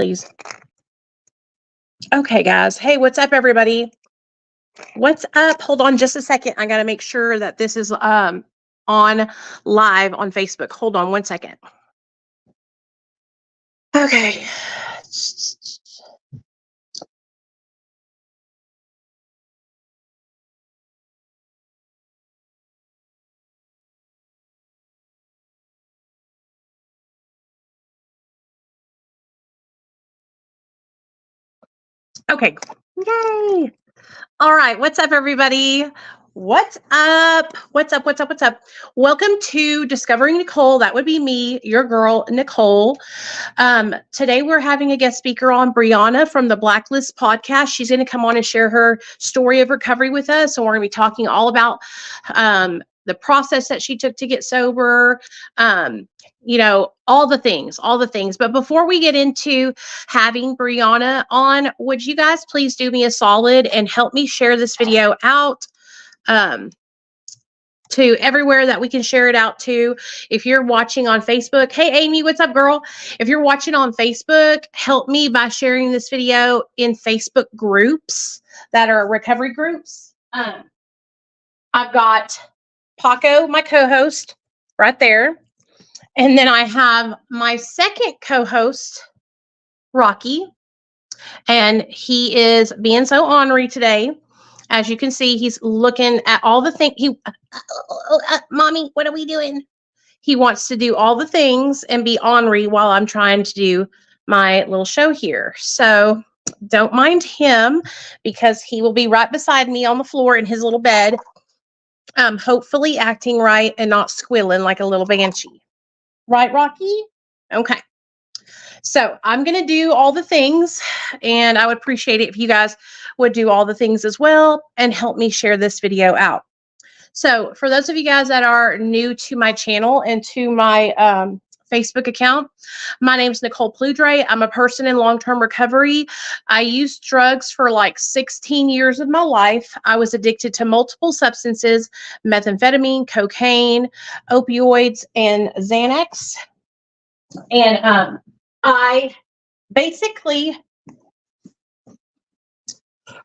please. Okay, guys. Hey, what's up, everybody? What's up? Hold on just a second. I got to make sure that this is on live on Facebook. Hold on one second. Okay. Okay. Yay. All right. What's up, everybody? What's up? What's up? What's up? What's up? Welcome to Discovering Nicole. That would be me, your girl, Nicole. Today, we're having a guest speaker on, Brianna from the Blaklist Podcast. She's going to come on and share her story of recovery with us. So we're going to be talking all about the process that she took to get sober, all the things. But before we get into having Brianna on, would you guys please do me a solid and help me share this video out to everywhere that we can share it out to? If you're watching on Facebook, hey, Amy, what's up, girl? If you're watching on Facebook, help me by sharing this video in Facebook groups that are recovery groups. I've got Paco, my co-host, right there. And then I have my second co-host, Rocky, and he is being so ornery today. As you can see, he's looking at all the things. Mommy, what are we doing? He wants to do all the things and be ornery while I'm trying to do my little show here. So don't mind him, because he will be right beside me on the floor in his little bed, hopefully acting right and not squealing like a little banshee. Right, Rocky? Okay. So I'm going to do all the things, and I would appreciate it if you guys would do all the things as well and help me share this video out. So for those of you guys that are new to my channel and to my Facebook account, my name is Nicole Pludre. I'm a person in long-term recovery. I used drugs for like 16 years of my life. I was addicted to multiple substances: methamphetamine, cocaine, opioids, and Xanax. And I basically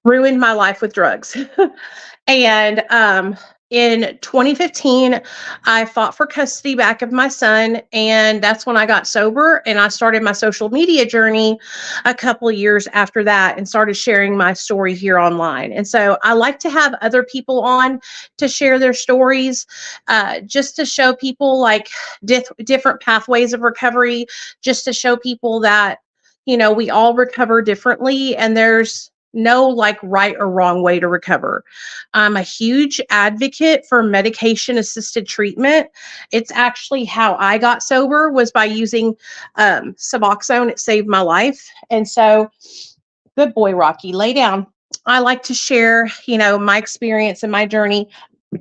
ruined my life with drugs. And in 2015, I fought for custody back of my son, and that's when I got sober, and I started my social media journey a couple of years after that and started sharing my story here online. And so I like to have other people on to share their stories, just to show people like different pathways of recovery, just to show people that, we all recover differently, and there's no like right or wrong way to recover. I'm a huge advocate for medication assisted treatment. It's actually how I got sober, was by using Suboxone. It saved my life. And so, good boy, Rocky, lay down. I like to share, my experience and my journey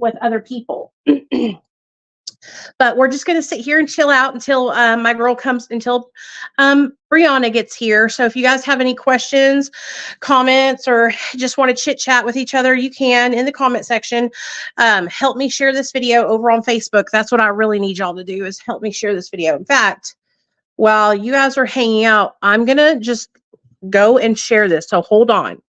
with other people. But we're just going to sit here and chill out until my girl comes, until Brianna gets here. So if you guys have any questions, comments, or just want to chit chat with each other, you can in the comment section. Help me share this video over on Facebook. That's what I really need y'all to do, is help me share this video. In fact, while you guys are hanging out, I'm going to just go and share this. So hold on.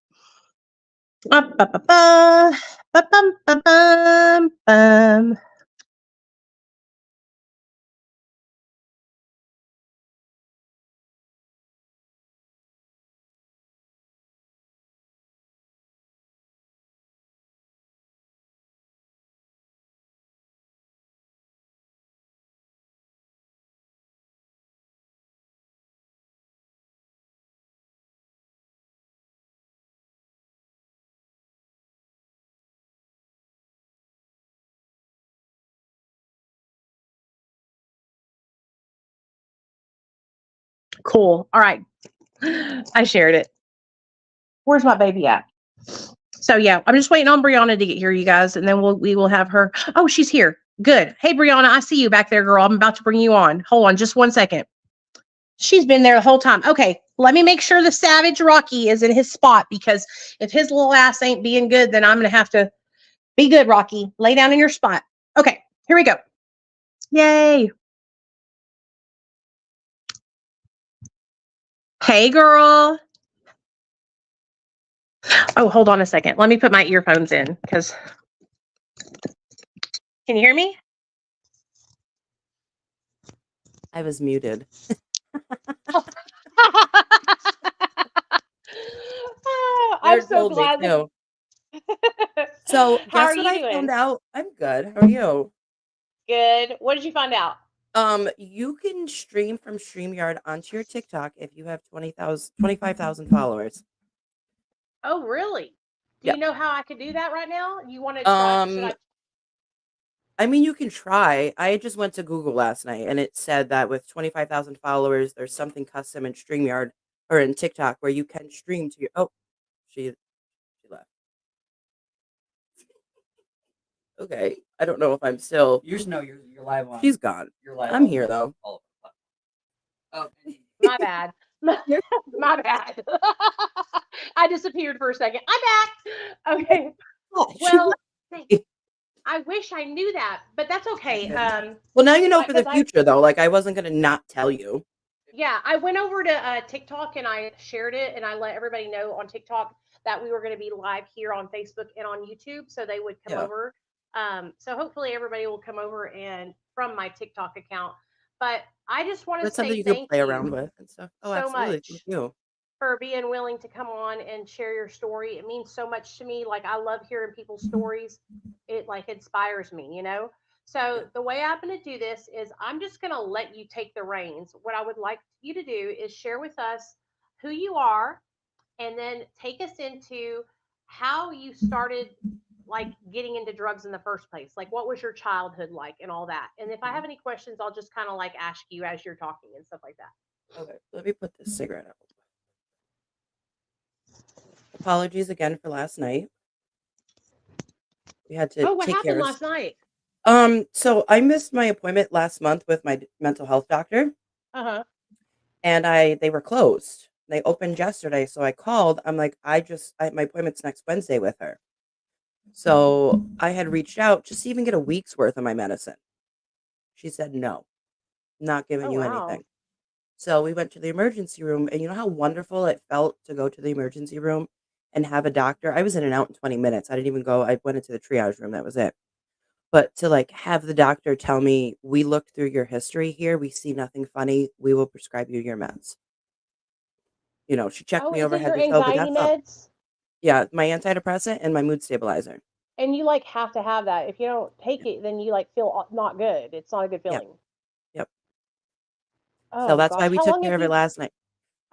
Cool. All right. I shared it. Where's my baby at? So yeah, I'm just waiting on Brianna to get here, you guys, and then we will have her. Oh, she's here. Good. Hey, Brianna, I see you back there, girl. I'm about to bring you on. Hold on just 1 second. She's been there the whole time. Okay, let me make sure the Savage Rocky is in his spot, because if his little ass ain't being good, then I'm going to have to be good, Rocky. Lay down in your spot. Okay, here we go. Yay. Hey, girl. Oh, hold on a second. Let me put my earphones in because can you hear me? I was muted. I'm Jared so told me glad too. that. So How are guess what you I doing? found out? I'm good. How are you? Good. What did you find out? You can stream from StreamYard onto your TikTok if you have 25,000 followers. Oh, really? Do Yeah. you know how I could do that right now? You want to try? Should Um, I? I mean, you can try. I just went to Google last night and it said that with 25,000 followers, there's something custom in StreamYard or in TikTok where you can stream to your. Oh, she left. Okay. I don't know if I'm still. You're live on. She's gone. You're live. I'm here though. Oh, My bad. You're- My bad. I disappeared for a second. I'm back. Okay. She Well, left. I wish I knew that, but that's okay. Well, now you know for the Because future, though. Like, I wasn't going to not tell you. yeah, I went over to TikTok and I shared it and I let everybody know on TikTok that we were going to be live here on Facebook and on YouTube, so they would come Yeah. over. So hopefully everybody will come over and from my TikTok account. But I just want to That's something say you can thank play you around with and stuff. Oh, so absolutely. Thank much you. for being willing to come on and share your story. It means so much to me. Like I love hearing people's stories. It like inspires me. Yeah. So the way I'm going to do this is I'm just going to let you take the reins. What I would like you to do is share with us who you are and then take us into how you started like getting into drugs in the first place. Like what was your childhood like and all that. And if I have any questions, I'll just kind of like ask you as you're talking and stuff like that. Okay. Let me put this cigarette out. Apologies again for last night. We had to Oh, what take care happened of. last night? So I missed my appointment last month with my mental health doctor, Uh-huh. and they were closed. They opened yesterday, so I called. I'm like, my appointment's next Wednesday with her. So I had reached out just to even get a week's worth of my medicine. She said no, not giving Oh, you wow. anything. So we went to the emergency room, and you know how wonderful it felt to go to the emergency room and have a doctor. I was in and out in 20 minutes. I didn't even go. I went into the triage room. That was it. But to like have the doctor tell me, we looked through your history here. We see nothing funny. We will prescribe you your meds. She checked Oh, me is over it head your to toe, but anxiety that's all. meds? Yeah, my antidepressant and my mood stabilizer. And you like have to have that. If you don't take Yeah. it, then you like feel not good. It's not a good Yeah. feeling. Yep. So Oh that's why gosh, we took care of it last night.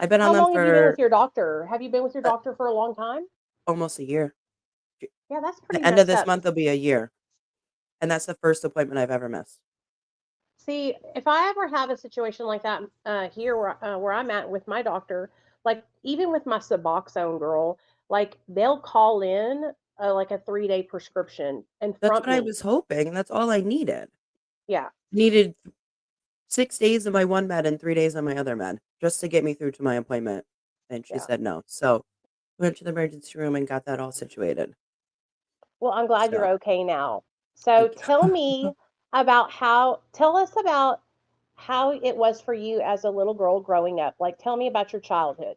I've been on how them long have you been with for your doctor? Have you been with your uh, doctor for a long time? almost a year. Yeah, that's The pretty end of messed this up. month will be a year. And that's the first appointment I've ever missed. See, if I ever have a situation like that here where I'm at with my doctor, like even with my Suboxone girl, like they'll call in like a 3-day prescription and That's front what I me. was hoping. And that's all I needed. Yeah, Needed 6 days of my one med and 3 days of my other med just to get me through to my appointment. And she yeah. said no. So we went to the emergency room and got that all situated. Well, I'm glad you're So okay now. So thank tell you. me tell us about how it was for you as a little girl growing up. Like, tell me about your childhood.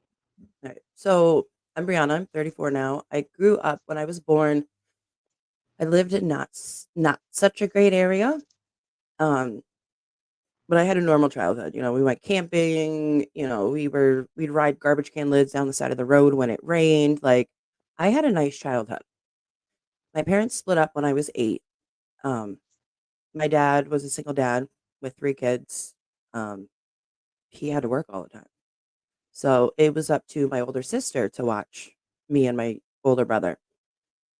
All right. So I'm Brianna. I'm 34 now. I grew up when I was born. I lived in not such a great area. Um, but I had a normal childhood. We went camping, we'd ride garbage can lids down the side of the road when it rained. Like I had a nice childhood. My parents split up when I was 8. Um, my dad was a single dad with 3 kids. Um, he had to work all the time. So it was up to my older sister to watch me and my older brother.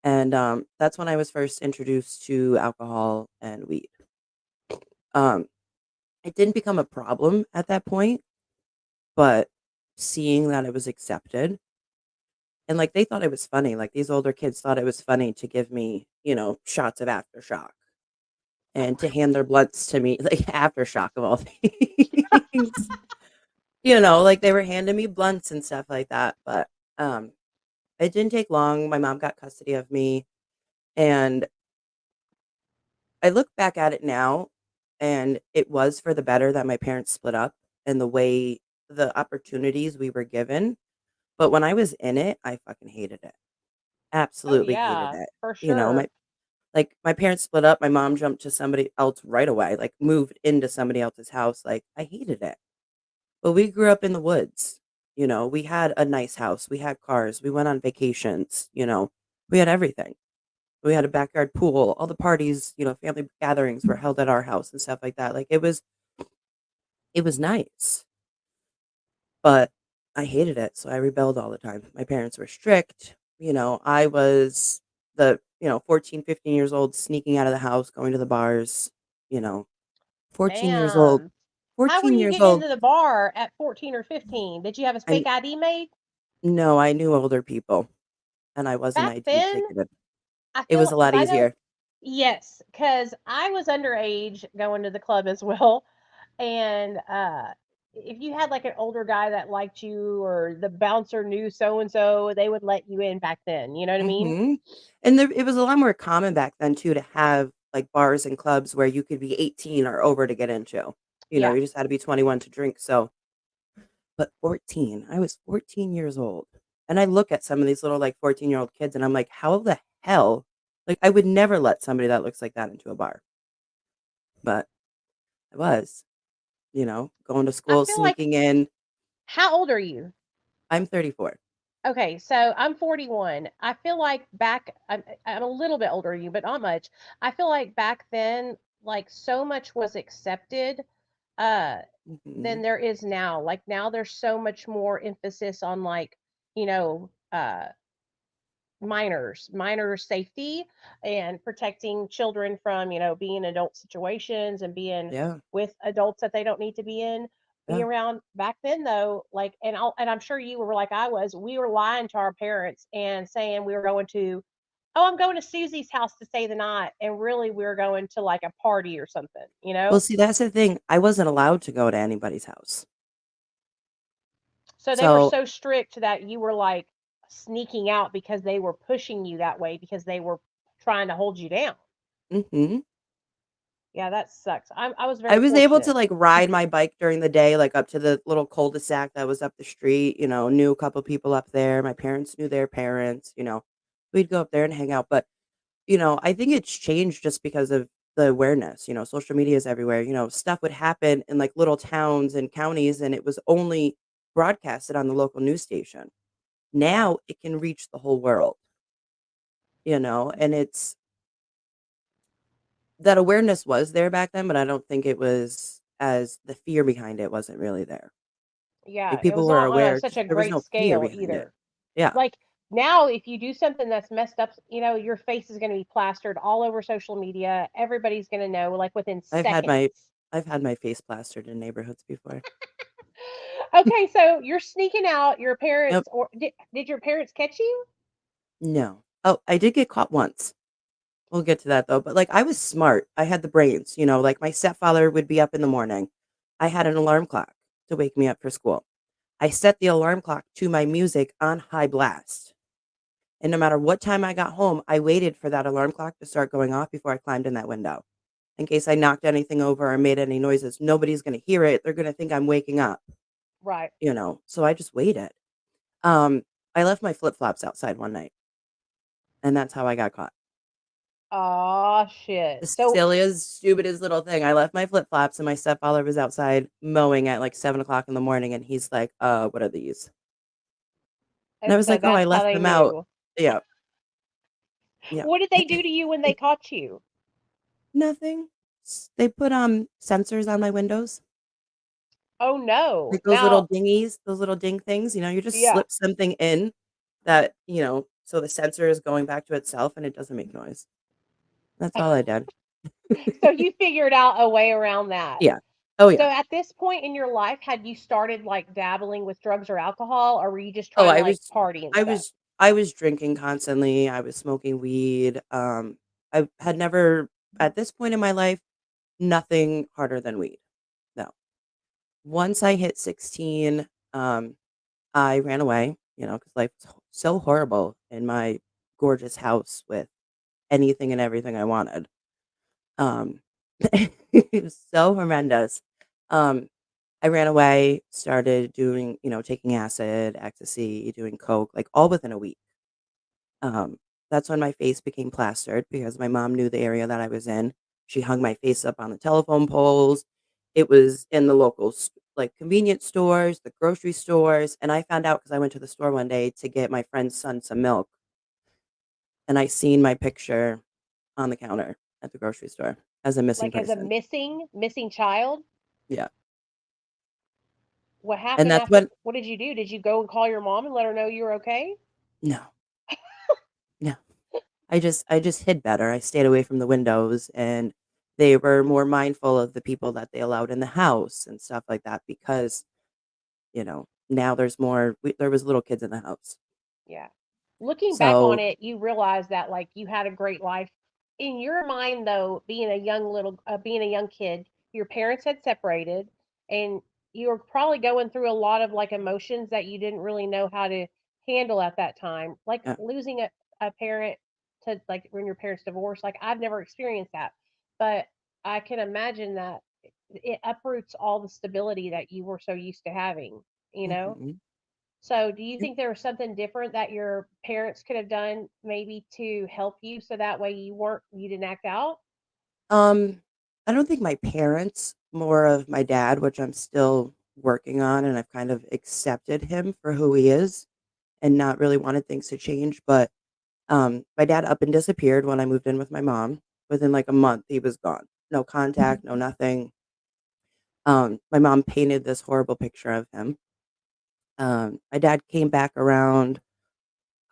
And that's when I was first introduced to alcohol and weed. Um, it didn't become a problem at that point, but seeing that it was accepted and like they thought it was funny, like these older kids thought it was funny to give me, shots of aftershock and to hand their blunts to me, like aftershock of all things. Like they were handing me blunts and stuff like that. But um, it didn't take long. My mom got custody of me, and I look back at it now, and it was for the better that my parents split up and the way the opportunities we were given. But when I was in it, I fucking hated it. Oh Absolutely hated yeah, it. for You know, sure. my parents split up. My mom jumped to somebody else right away, like moved into somebody else's house. Like I hated it. But we grew up in the woods. You know, we had a nice house. We had cars. We went on vacations. You know, we had everything. We had a backyard pool. All the parties, you know, family gatherings were held at our house and stuff like that. Like it was nice, but I hated it. So I rebelled all the time. My parents were strict. You know, I was 14, 15 years old, sneaking out of the house, going to the bars, you know, 14 years old, Damn. How were 14 you years getting old. into the bar at 14 or 15? Did you have a And fake ID made? no, I knew older people and I wasn't Back ID then, ticketed. I It feel was a like, because lot I know, easier. yes, because I was underage going to the club as well. And if you had like an older guy that liked you or the bouncer knew so and so, they would let you in back then. You know what I mean? Mhm. And it was a lot more common back then too to have, like, bars and clubs where you could be 18 or over to get into. You know, Yeah. you just had to be 21 to drink, so but 14, I was 14 years old, and I look at some of these little, like, 14-year-old kids, and I'm like, "How the hell?" Like, I would never let somebody that looks like that into a bar, but I was, going to I school, feel like, sneaking in. how old are you? I'm 34. Okay, so I'm 41. I feel like I'm a little bit older than you, but not much. I feel like back then, like so much was accepted uh than Mhm. there is now. Like now there's so much more emphasis on like, you know, minor safety and protecting children from, being in adult situations and being Yeah, with adults that they don't need to be yeah. around. Back then though, like, and I'm sure you were like I was, we were lying to our parents and saying we were going to, oh, I'm going to Susie's house to stay the night, and really we were going to like a party or something. Well, see, that's the thing, I wasn't allowed to go to anybody's house. So they were So so strict that you were like sneaking out because they were pushing you that way because they were trying to hold you down. mhm. Yeah, that sucks. I was I very was able to, fortunate. like, ride my bike during the day, like, up to the little cul-de-sac that was up the street, knew a couple people up there, my parents knew their parents, we'd go up there and hang out, but, I think it's changed just because of the awareness, social media is everywhere, stuff would happen in, like, little towns and counties, and it was only broadcasted on the local news station. Yeah. Now it can reach the whole world, and it's that awareness was there back then, but I don't think it was as the fear behind it wasn't really there. Yeah, Like, it people was were not on aware, such just a there was great no fear scale behind it. either. Yeah. Like now, if you do something that's messed up, your face is going to be plastered all over social media. Everybody's going to know, like within I've had my seconds. I've had my face plastered in neighborhoods before. Okay, so you're sneaking out. Your Yep. parents, or did your parents catch you? No. Oh, I did get caught once. We'll get to that though, but, like, I was smart. I had the brains, like, my stepfather would be up in the morning. I had an alarm clock to wake me up for school. I set the alarm clock to my music on high blast, and no matter what time I got home, I waited for that alarm clock to start going off before I climbed in that window. In case I knocked anything over or made any noises, nobody's gonna hear it, they're gonna think I'm waking up, Right. so I just waited. Um, I left my flip-flops outside one night, and that's how I got caught. Oh shit. The So silliest, stupidest little thing, I left my flip-flops and my stepfather was outside mowing at, like, 7 o'clock in the morning, and he's like, what are these?" And I and was so like, "Oh, I that's how left they them out." knew. Yeah, yeah. What did they do to you when they caught you? Nothing. They put, sensors on my windows, Oh no. like those little Now, dingies, those little ding things, you just yeah. slip something in that, so the sensor is going back to itself and it doesn't make noise. That's all I did. So you figured out a way around that. Yeah. Oh, So yeah. at this point in your life, had you started like dabbling with drugs or alcohol, or were you just Oh, trying to like party and I stuff? was I was drinking constantly, I was smoking weed, I had never at this point in my life, nothing harder than weed. No. Once I hit 16, I ran away, because life was so horrible in my gorgeous house with anything and everything I wanted. Um, it was so horrendous. Um, I ran away, started doing, taking acid, ecstasy, doing coke, like all within a week. Um, that's when my face became plastered because my mom knew the area that I was in. She hung my face up on the telephone poles. It was in the local like convenience stores, the grocery stores, and I found out because I went to the store one day to get my friend's son some milk, and I seen my picture on the counter at the grocery store as a missing Like as a person. missing child? Yeah. What And happened that's after? when What did you do? Did you go and call your mom and let her know you were okay? no, no. I just hid better. I stayed away from the windows, and they were more mindful of the people that they allowed in the house and stuff like that because, now there's more there was little kids in the house. Yeah. Looking back on So, it, you realize that like you had a great life. In your mind though, being a young kid, your parents had separated and you were probably going through a lot of like emotions that you didn't really know how to handle at that time. Like yeah. losing a parent to like when your parents divorced, like I've never experienced that. But I can imagine that it uproots all the stability that you were so used to having, you know? Mhm. So, do you think there was something different that your parents could have done maybe to help you so that way you didn't act out? Um, I don't think my parents, more of my dad, which I'm still working on, and I've kind of accepted him for who he is and not really wanted things to change. But my dad up and disappeared when I moved in with my mom. Within like a month, he was gone. No contact, no nothing. My mom painted this horrible picture of him. My dad came back around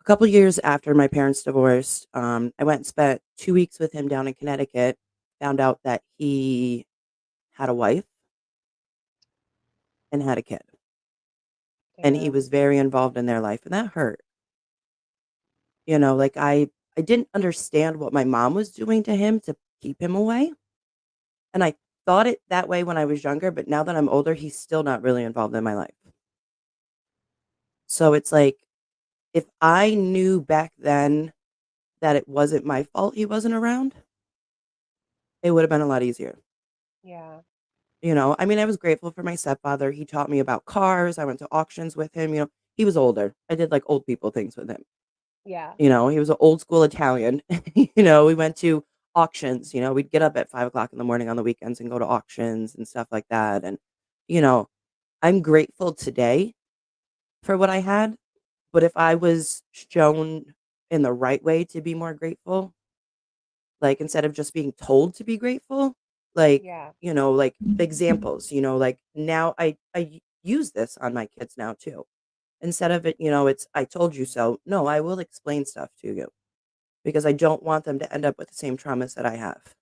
a couple years after my parents divorced. I went and spent 2 weeks with him down in Connecticut. Found out that he had a wife and had a kid, and he Damn. was very involved in their life, and that hurt. Like I didn't understand what my mom was doing to him to keep him away, and I thought it that way when I was younger, but now that I'm older, he's still not really involved in my life. So it's like if I knew back then that it wasn't my fault he wasn't around, it would have been a lot easier. Yeah. I mean, I was grateful for my stepfather. He taught me about cars. I went to auctions with him. He was older. I did like old people things with him. Yeah. He was an old school Italian. We went to auctions. We'd get up at 5 o'clock in the morning on the weekends and go to auctions and stuff like that. And, you know, I'm grateful today for what I had. But if I was shown in the right way to be more grateful, like instead of just being told to be grateful, like, Yeah. like examples, like now I use this on my kids now too. Instead of it, it's I told you so. No, I will explain stuff to you because I don't want them to end up with the same traumas that I have.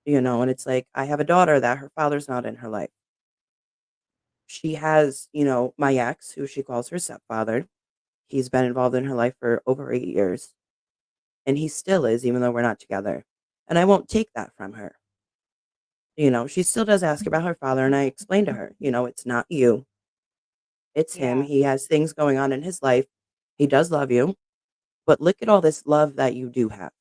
And it's like I have a daughter that her father's not in her life. She has, my ex, who she calls her stepfather. He's been involved in her life for over 8 years, and he still is, even though we're not together. And I won't take that from her. She still does ask about her father, and I explain to her, it's not you, it's him. Yeah. He has things going on in his life. He does love you, but look at all this love that you do have,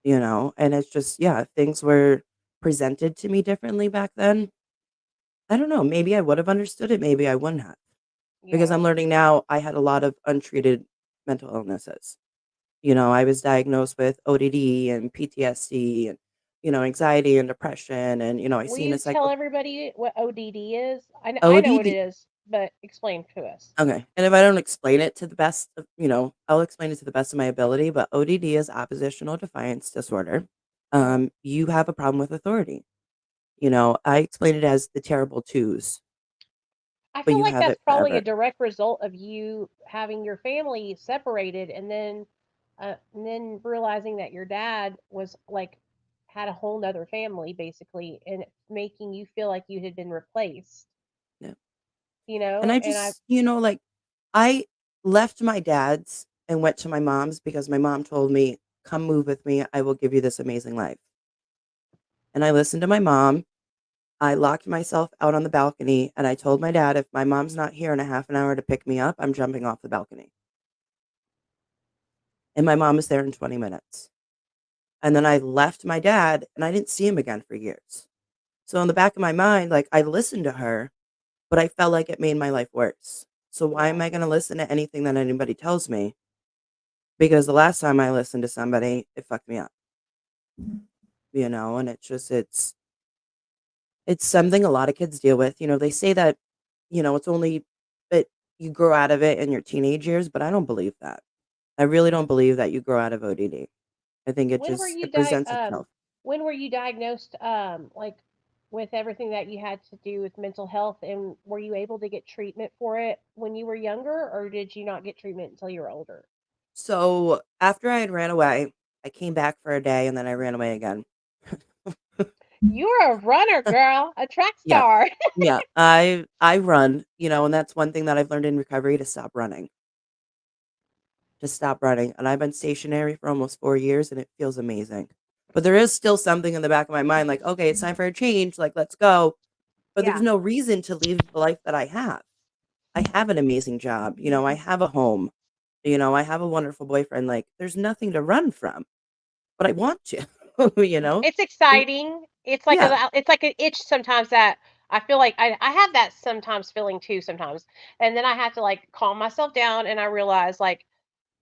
and it's just, yeah, things were presented to me differently back then. I don't know. Maybe I would have understood it. Maybe I wouldn't have, because Yeah. I'm learning now I had a lot of untreated mental illnesses. I was diagnosed with ODD and PTSD and, anxiety and depression. And, I Will seen a you tell psycho everybody what ODD is? I know what it ODD. is, but explain to us. Okay. And if I don't explain it to the best of, I'll explain it to the best of my ability, but ODD is oppositional defiance disorder. Uh-huh. You have a problem with authority. I explain it as the terrible twos, I but feel you like have that's it probably a forever. direct result of you having your family separated and then realizing that your dad was like had a whole nother family basically and it's making you feel like you had been replaced, Yeah. you And know? I And I just, like I left my dad's and went to my mom's because my mom told me, come move with me. I will give you this amazing life. And I listened to my mom. I locked myself out on the balcony and I told my dad, if my mom's not here in a half an hour to pick me up, I'm jumping off the balcony. And my mom was there in 20 minutes. And then I left my dad and I didn't see him again for years. So in the back of my mind, like, I listened to her, but I felt like it made my life worse. So why am Yeah. I gonna listen to anything that anybody tells me? Because the last time I listened to somebody, it fucked me up, and it's something a lot of kids deal with. They say that, it's only that you grow out of it in your teenage years, but I don't believe that. I really don't believe that you grow out of ODD. I think When were you it presents itself. when were you diagnosed like with everything that you had to do with mental health, and were you able to get treatment for it when you were younger, or did you not get treatment until you were older? So after I had ran away, I came back for a day and then I ran away again. You're a runner, girl, a track Yeah. star. Yeah. I run, and that's one thing that I've learned in recovery, to stop running. To stop running. And I've been stationary for almost 4 years and it feels amazing. But there is still something in the back of my mind, like, okay, it's time for a change. Like, let's go. But there's Yeah. no reason to leave the life that I have. I have an amazing job. I have a home. I have a wonderful boyfriend. Like, there's nothing to run from, but I want to, you know? It's And exciting. yeah, It's like an itch sometimes that I feel like I have that sometimes feeling too sometimes. And then I have to like calm myself down and I realize like,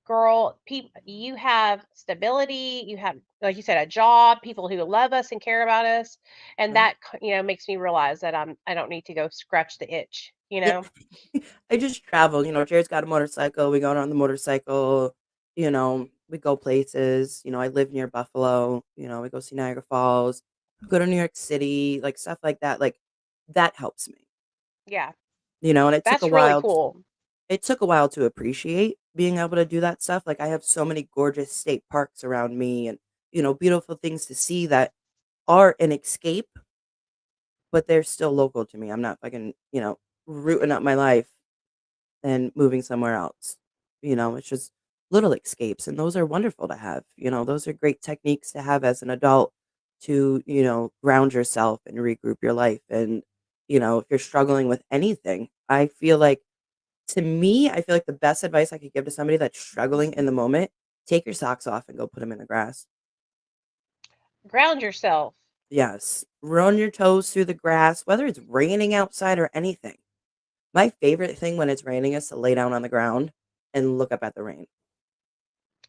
girl, you have stability, you have, like you said, a job, people who love us and care about us, and right. that makes me realize that I don't need to go scratch the itch, you Yeah. know. I just travel. Jared's got a motorcycle. We go on the motorcycle. We go places. I live near Buffalo. We go see Niagara Falls, go to New York City, like stuff like that. Like that helps me. Yeah, And it took a that's really while. cool. It took a while to appreciate being able to do that stuff. Like I have so many gorgeous state parks around me, and beautiful things to see that are an escape, but they're still local to me. I'm not fucking rooting up my life and moving somewhere else. It's just little escapes, and those are wonderful to have. Those are great techniques to have as an adult to, ground yourself and regroup your life. And, if you're struggling with anything, to me, I feel like the best advice I could give to somebody that's struggling in the moment, take your socks off and go put them in the grass. Ground yourself. Yes. Run your toes through the grass, whether it's raining outside or anything. My favorite thing when it's raining is to lay down on the ground and look up at the rain.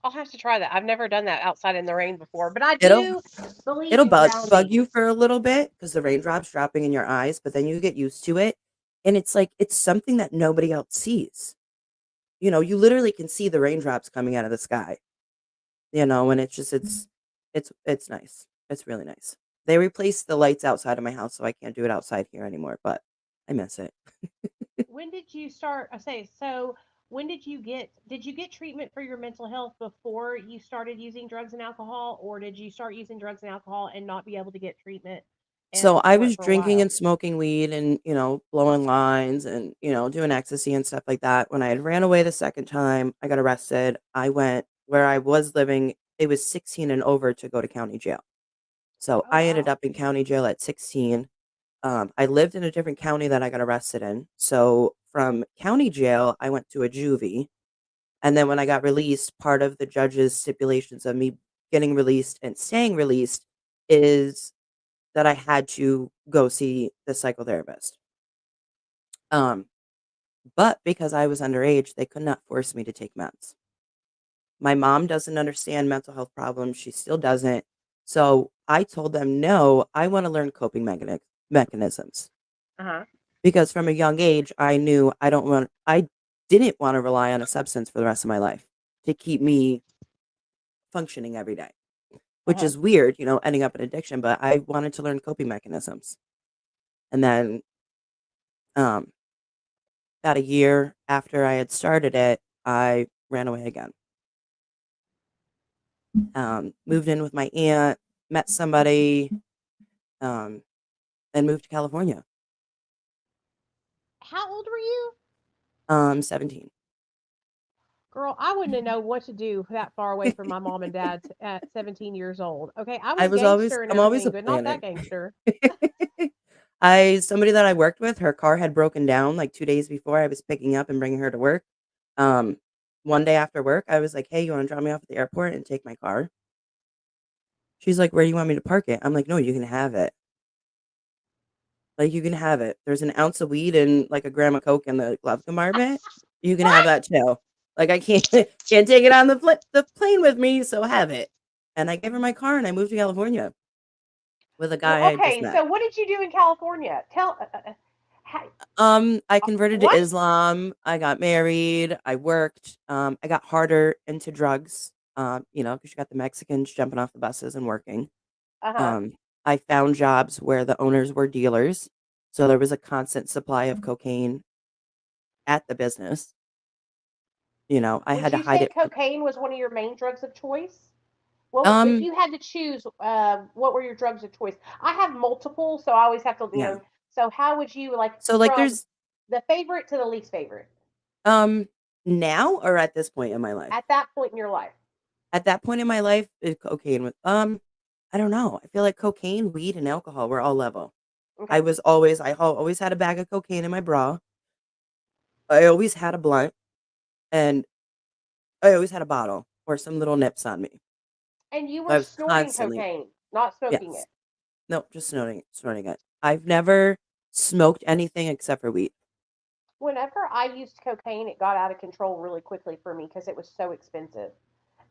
I'll have to try that. I've never done that outside in the rain before, but I It'll do believe it'll in bug grounding. you for a little bit because the raindrops dropping in your eyes, but then you get used to it, and it's like it's something that nobody else sees. You literally can see the raindrops coming out of the sky, and it's nice. It's really nice. They replaced the lights outside of my house, so I can't do it outside here anymore, but I miss it. When did you start? I say, so when did you get treatment for your mental health before you started using drugs and alcohol, or did you start using drugs and alcohol and not be able to get treatment So I for it was for a drinking while? and smoking weed and, blowing lines and, doing ecstasy and stuff like that. When I had ran away the second time, I got arrested. I went where I was living. It was 16 and over to go to county jail. So Oh I ended wow. up in county jail at 16. I lived in a different county that I got arrested in. So from county jail, I went to a juvie. And then when I got released, part of the judge's stipulations of me getting released and staying released is that I had to go see the psychotherapist. Um, but because I was underage, they could not force me to take meds. My mom doesn't understand mental health problems. She still doesn't. So I told them, no, I want to learn coping mechanisms. Uh-huh. Because from a young age, I didn't want to rely on a substance for the rest of my life to keep me functioning every day, which Uh-huh. is weird, ending up in addiction, but I wanted to learn coping mechanisms. And then, um, about a year after I had started it, I ran away again. Moved in with my aunt, met somebody, um, and moved to California. How old were you? 17. Girl, I wouldn't have known what to do that far away from my mom and dad at 17 years old. Okay, I was gangster and I'm always everything, a but not that planner. gangster. Somebody that I worked with, her car had broken down like 2 days before I was picking up and bringing her to work. Um, one day after work, I was like, hey, you want to drop me off at the airport and take my car? She's like, where do you want me to park it? I'm like, no, you can have it. Like, you can have it. There's an ounce of weed and, like, a gram of coke in the glove compartment. You can have What? that too. Like, I can't can't take it on the plane with me, so have it. And I gave her my car, and I moved to California with a guy I Well, had just okay, met. so what did you do in California? Tell. I converted to What? Islam. I got married. I worked. I got harder into drugs. Because you got the Mexicans jumping off the buses and working. Uh-huh. I found jobs where the owners were dealers, so there was a constant supply of cocaine at the business. I Would had to you hide say it. cocaine was one of your main drugs of choice? Well, if Um, you had to choose, what were your drugs of choice? I have multiple, so I always have to, yeah. So how would you like So like, from there's the favorite to the least favorite now or at this point in my life. at that point in your life? At that point in my life, cocaine was I don't know. I feel like cocaine, weed, and alcohol were all level. Okay. I always had a bag of cocaine in my bra. I always had a blunt, and I always had a bottle or some little nips on me. And you I were was snorting constantly cocaine, not smoking yes. it. No, just snorting it. I've never smoked anything except for weed. Whenever I used cocaine, it got out of control really quickly for me because it was so expensive.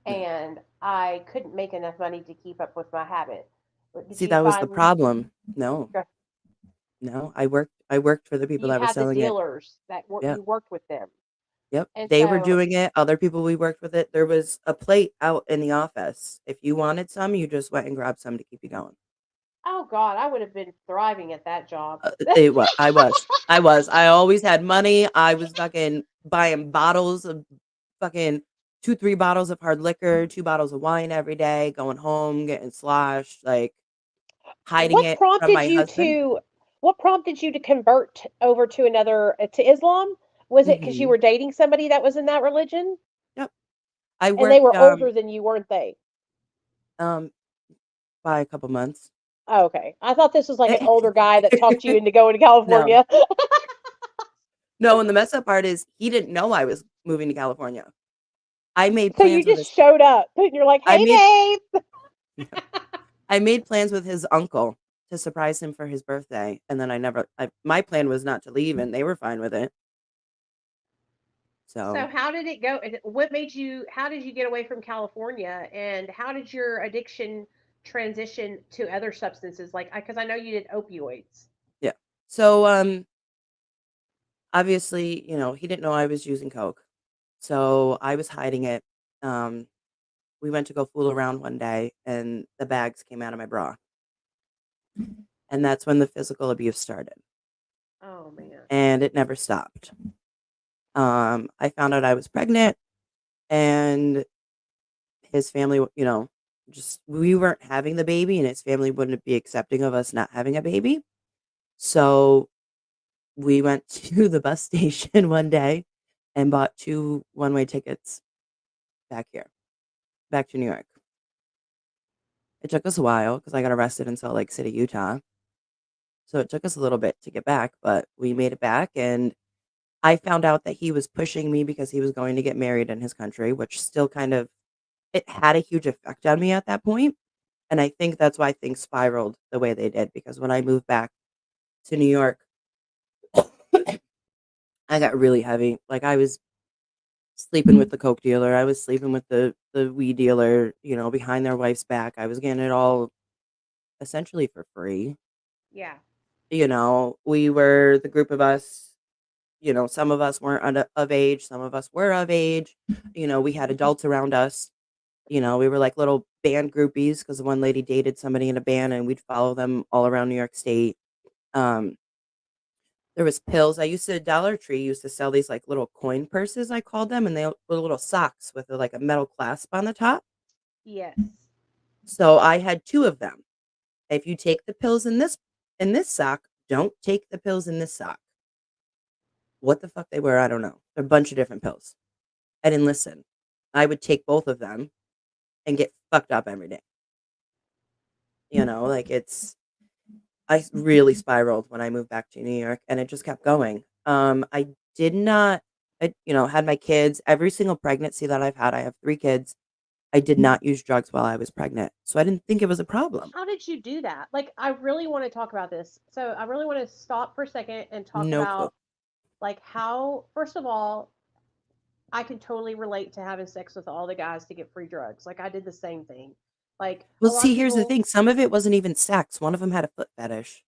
Yeah. And I couldn't make enough money to keep up with my habit. Did See, you that was the find problem. No, I worked for the people you that were had the selling it. dealers that Yep, you worked with them? yep. And They were so, doing it. Other people we worked with it. There was a plate out in the office. If you wanted some, you just went and grabbed some to keep you going. oh God, I would have been thriving at that job. It was. I was. I always had money. I was fucking buying bottles of fucking 2, 3 bottles of hard liquor, 2 bottles of wine every day, going home, getting sloshed, like hiding What it from prompted my you husband. to what prompted you to convert over to another to Islam? Was it because you Mhm. were dating somebody that was in that religion? Yep. I And they worked, were older than you, weren't they? um, by a couple months. Oh, okay. I thought this was like an older guy that talked you into going to No. California. No, and the messed up part is he didn't know I was moving to California. I made So you plans with just his showed up and you're like, I "Hey, made babe." I made plans with his uncle to surprise him for his birthday, and then my plan was not to leave, and they were fine with it. So So, how did it go? How did you get away from California and how did your addiction transition to other substances? Like, because I know you did opioids. yeah. So, obviously, he didn't know I was using coke, so I was hiding it. Um, we went to go fool around one day, and the bags came out of my bra, and that's when the physical abuse started, Oh man. and it never stopped. I found out I was pregnant, and his family, just we weren't having the baby, and his family wouldn't be accepting of us not having a baby. So we went to the bus station one day and bought 2 one-way tickets back here, back to New York. It took us a while because I got arrested in Salt Lake City, Utah. So it took us a little bit to get back, but we made it back. And I found out that he was pushing me because he was going to get married in his country, which still it had a huge effect on me at that point. And I think that's why things spiraled the way they did, because when I moved back to New York, I got really heavy. Like, I was sleeping with the coke dealer. I was sleeping with the weed dealer, behind their wife's back. I was getting it all essentially for free. Yeah. We were the group of us, some of us weren't of age, some of us were of age. We had adults around us. We were like little band groupies because one lady dated somebody in a band, and we'd follow them all around New York State. Um, there was pills. Dollar Tree used to sell these like little coin purses, I called them, and they were little socks with like a metal clasp on the top. Yes. So I had 2 of them. If you take the pills in this sock, don't take the pills in this sock. What the fuck they were, I don't know. They're a bunch of different pills. I didn't listen. I would take both of them and get fucked up every day. Like, I really spiraled when I moved back to New York, and it just kept going. I did not, had my kids. Every single pregnancy that I've had, I have 3 kids. I did not use drugs while I was pregnant, so I didn't think it was a problem. How did you do that? Like, I really want to talk about this. So I really want to stop for a second and talk No clue. about like how, first of all, I can totally relate to having sex with all the guys to get free drugs. Like I did the same thing. Like a Well, lot of see, here's the people, thing, some of it wasn't even sex, one of them had a foot fetish.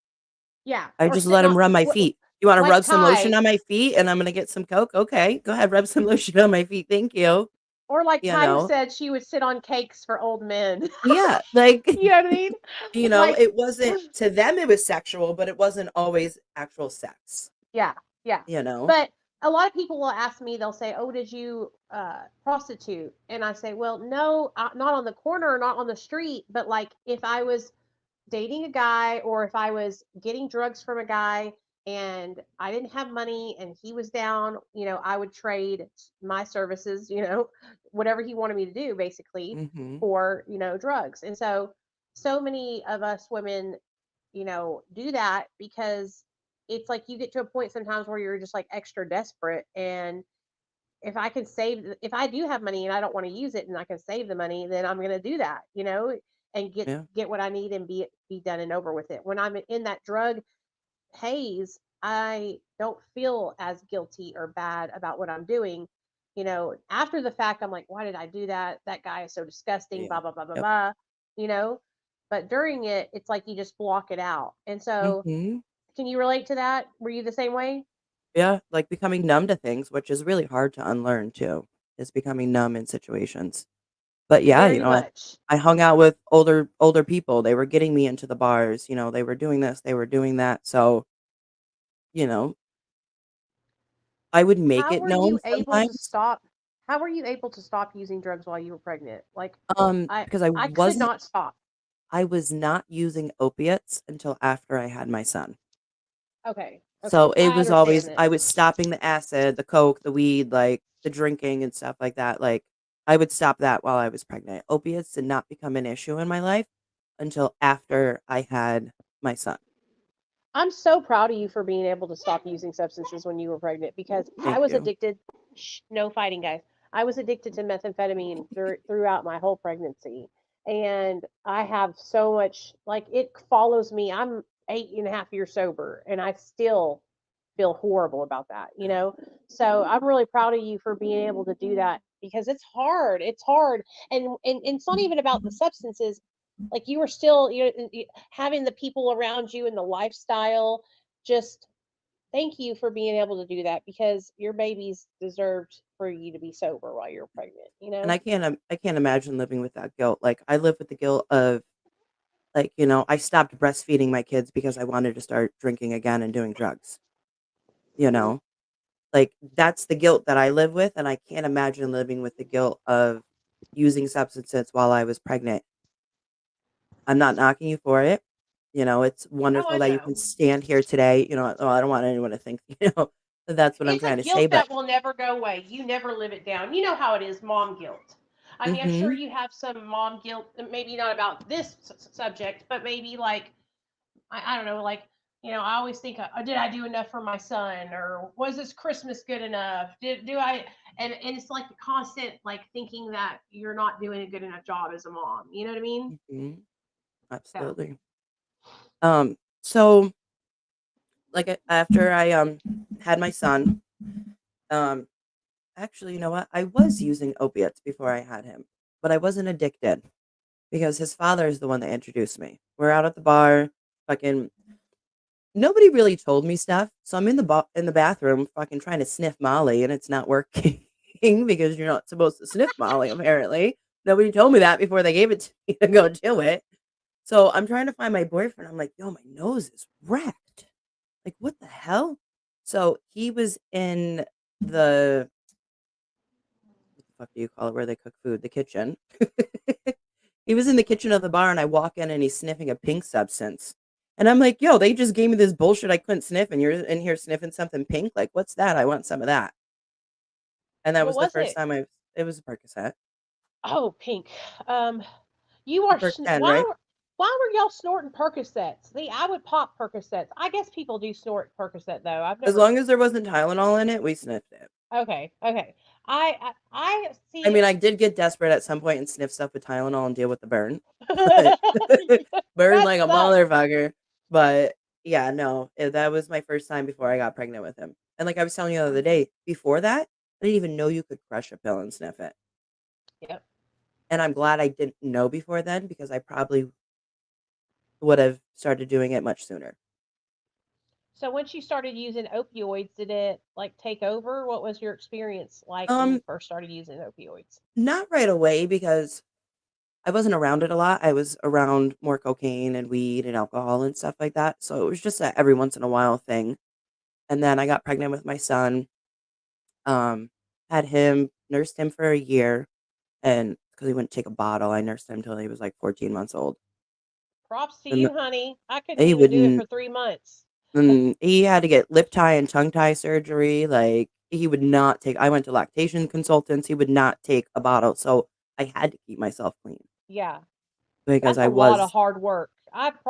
yeah, I or just sitting let him on rub my feet. "You wanna like rub some lotion Ty, on my feet and I'm gonna get some Coke? Okay, go ahead, rub some lotion on my feet, thank you." or like You Ty know? said, she would sit on cakes for old men. Yeah, like, You know what I mean? Like, it wasn't to them, it was sexual, but it wasn't always actual sex, yeah, yeah. you know? But a lot of people will ask me, they'll say, "Oh, did you prostitute?" And I say, "Well, no, not on the corner, not on the street, but like if I was dating a guy or if I was getting drugs from a guy and I didn't have money and he was down, I would trade my services, whatever he wanted me to do basically Mhm. for, drugs." And so many of us women, do that because it's like you get to a point sometimes where you're just like extra desperate. And if I do have money and I don't want to use it and I can save the money, then I'm going to do that, and get Yeah, get what I need and be done and over with it. When I'm in that drug haze, I don't feel as guilty or bad about what I'm doing. After the fact, I'm like, why did I do that? That guy is so disgusting, yeah. blah, blah, blah, blah, Yep. blah, you know? But during it, it's like you just block it out. And so, Mhm. can you relate to that? Were you the same way? Yeah, like becoming numb to things, which is really hard to unlearn too, is becoming numb in situations. But yeah, Very much. I hung out with older people, they were getting me into the bars, they were doing this, they were doing that, so, you know, I would make How it were you known able to sometimes, stop? How were you able to stop using drugs while you were pregnant? Like, I because I I could wasn't not stop. I was not using opiates until after I had my son. Okay, So, okay, it I was understand always it. I was stopping the acid, the coke, the weed, like, the drinking and stuff like that, like, I would stop that while I was pregnant. Opiates did not become an issue in my life until after I had my son. I'm so proud of you for being able to stop using substances when you were pregnant because I Thank was you. addicted. Shh, no fighting, guys. I was addicted to methamphetamine throughout my whole pregnancy. And I have so much, like, it follows me. I'm 8.5 years sober, and I still feel horrible about that. So I'm really proud of you for being able to do that because it's hard. It's hard. And it's not even about the substances. Like you were still, having the people around you and the lifestyle. Just thank you for being able to do that because your babies deserved for you to be sober while you're pregnant, And I can't imagine living with that guilt. Like, I live with the guilt of, like, I stopped breastfeeding my kids because I wanted to start drinking again and doing drugs, you know? Like, that's the guilt that I live with, and I can't imagine living with the guilt of using substances while I was pregnant. I'm not knocking you for it. It's Oh, I wonderful that you know. can stand here today. Oh, I don't want anyone to think, that that's what I'm It's a trying to say, guilt but that will never go away. You never live it down. You know how it is, mom guilt. I mean, I'm sure mhm, you have some mom guilt, maybe not about this subject, but maybe like I don't know, like, I always think, did I do enough for my son, or was this Christmas good enough? Do I? And it's like the constant like thinking that you're not doing a good enough job as a mom. You know what I mean? mhm, So absolutely. So, like, after I, had my son, um, actually, you know what? I was using opiates before I had him, but I wasn't addicted because his father is the one that introduced me. We're out at the bar, fucking nobody really told me stuff, so I'm in the bathroom fucking trying to sniff Molly, and it's not working because you're not supposed to sniff Molly, apparently. Nobody told me that before they gave it to me to go do it. So I'm trying to find my boyfriend. I'm like, "Yo, my nose is wrecked. Like, what the hell?" So he was in the what the fuck do you call it where they cook food? The kitchen. He was in the kitchen of the bar, and I walk in, and he's sniffing a pink substance. And I'm like, "Yo, they just gave me this bullshit I couldn't sniff, and you're in here sniffing something pink? Like, what's that? I want some of that." And that what was the was first it? time it was a Percocet. Oh, pink. Um, you A are Perc 10, right? why? Why were y'all snorting Percocets? See, I would pop Percocets. I guess people do snort Percocet though. I've As never. long as there wasn't Tylenol in it, we sniffed it. Okay, okay. I I see. mean, I did get desperate at some point and sniff stuff with Tylenol and deal with the burn. But burn That like a sucks. motherfucker. But yeah, no, that was my first time before I got pregnant with him. And like I was telling you the other day, before that, I didn't even know you could crush a pill and sniff it. Yep. And I'm glad I didn't know before then because I probably would have started doing it much sooner. So once you started using opioids, did it like take over? What was your experience like when you first started using opioids? Not right away because I wasn't around it a lot. I was around more cocaine and weed and alcohol and stuff like that. So it was just a every once in a while thing. And then I got pregnant with my son. Had him, nursed him for a year, and because he wouldn't take a bottle, I nursed him till he was like 14 months old. Props to And you, honey. I couldn't he even do it for wouldn't. 3 months. And he had to get lip tie and tongue tie surgery. Like he would not take. I went to lactation consultants. He would not take a bottle, so I had to keep myself clean Yeah, because that's I a lot of was. hard work.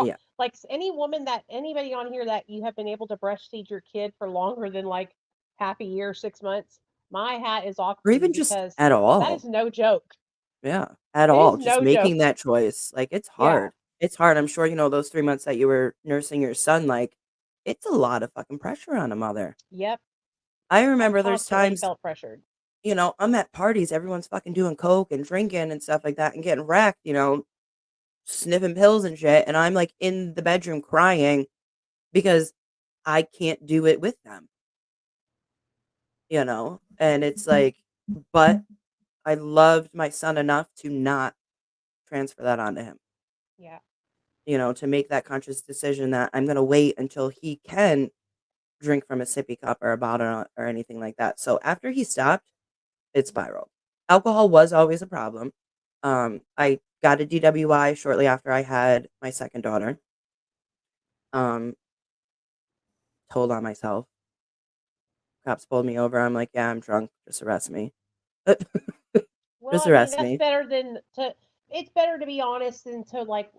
Yeah. Like any woman that anybody on here that you have been able to breastfeed your kid for longer than like half a year, 6 months. My hat is off Or to you even just because at that is all. no joke. Yeah, at It is all. Just no joke. making that choice. Like, it's Yeah. hard. It's hard. I'm sure, those 3 months that you were nursing your son, like, it's a lot of fucking pressure on a mother. Yep. I I remember there's constantly times, felt pressured. I'm at parties, everyone's fucking doing coke and drinking and stuff like that and getting wrecked, sniffing pills and shit, and I'm, like, in the bedroom crying because I can't do it with them, And it's like, but I loved my son enough to not transfer that onto him. Yeah. To make that conscious decision that I'm going to wait until he can drink from a sippy cup or a bottle or anything like that. So after he stopped, it spiraled. Alcohol was always a problem. I got a DWI shortly after I had my second daughter. Um, Told on myself. Cops pulled me over. I'm like, yeah, I'm drunk. Just arrest me. Well, Just I mean, arrest that's me. better than to. It's better to be honest than to like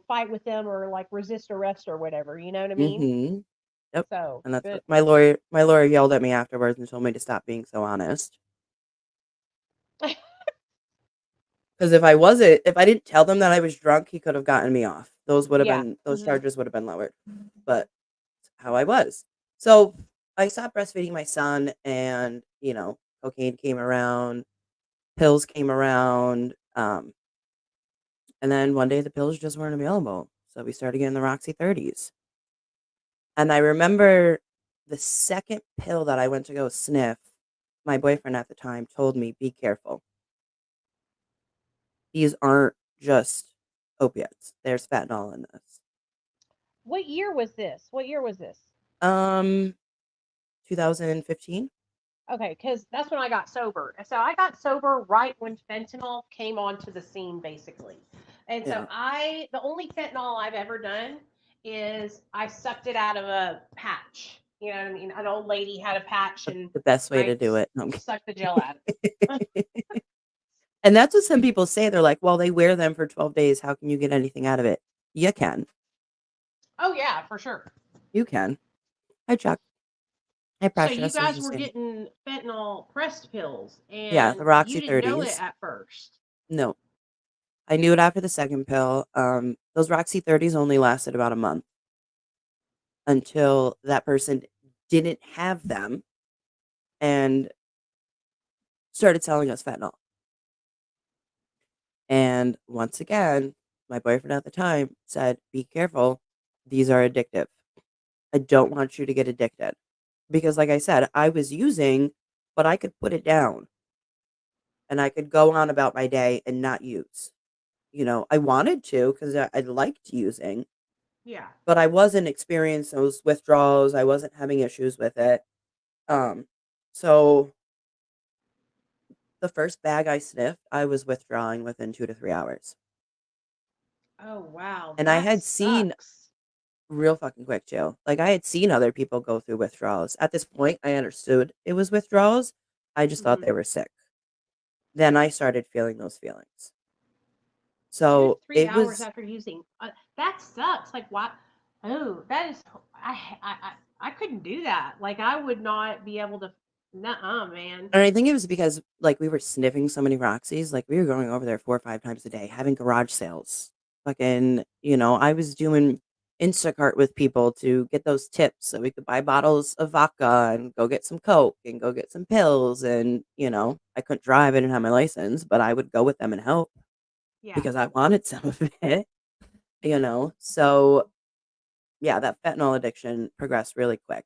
fight with them or like resist arrest or whatever. You know what I mean? Mm-hmm. Yep. So And that's good. what my lawyer yelled at me afterwards and told me to stop being so honest. Because if I didn't tell them that I was drunk, he could have gotten me off. Yeah. Those Hmm. charges would have been lowered. But how I was. So I stopped breastfeeding my son, and cocaine came around, pills came around, and then one day the pills just weren't available. So we started getting the Roxy 30s. And I remember the second pill that I went to go sniff, my boyfriend at the time told me, "Be careful. These aren't just opiates. There's fentanyl in this." What year was this? What year was this? Um, 2015. Okay, because that's when I got sober. So I got sober right when fentanyl came onto the scene, basically. And so Yeah, the only fentanyl I've ever done is I sucked it out of a patch. You know what I mean? An old lady had a patch and the best way to I do it. No, sucked the gel out of it. and that's what some people say. They're like, "Well, they wear them for 12 days. How can you get anything out of it?" You can. Oh, yeah, for sure. You can. Hi, Chuck. Hi, So you Precious. I was guys just were saying. getting fentanyl pressed pills Yeah, the and you Roxy didn't know it 30s. at first. No, I knew it after the second pill. Those Roxy 30s only lasted about a month until that person didn't have them and started selling us fentanyl. And once again, my boyfriend at the time said, "Be careful. These are addictive. I don't want you to get addicted." Because, like I said, I was using, but I could put it down and I could go on about my day and not use. I wanted to because I liked using, Yeah. but I wasn't experiencing those withdrawals. I wasn't having issues with it. So the first bag I sniffed, I was withdrawing within 2 to 3 hours. Oh, wow. And I That had seen sucks. real fucking quick too. Like I had seen other people go through withdrawals. At this point, I understood it was withdrawals. I just thought Hmm. they were sick. Then I started feeling those feelings. So 3 it hours was, after using. That sucks. Like, why? Oh, that is. I couldn't do that. Like, I would not be able to. Nuh-uh, man. and I think it was because like we were sniffing so many Roxy's, like we were going over there 4 or 5 times a day, having garage sales. Fucking, I was doing Instacart with people to get those tips so we could buy bottles of vodka and go get some Coke and go get some pills. And, I couldn't drive, I didn't have my license, but I would go with them and help Yeah. because I wanted some of it. So yeah, that fentanyl addiction progressed really quick.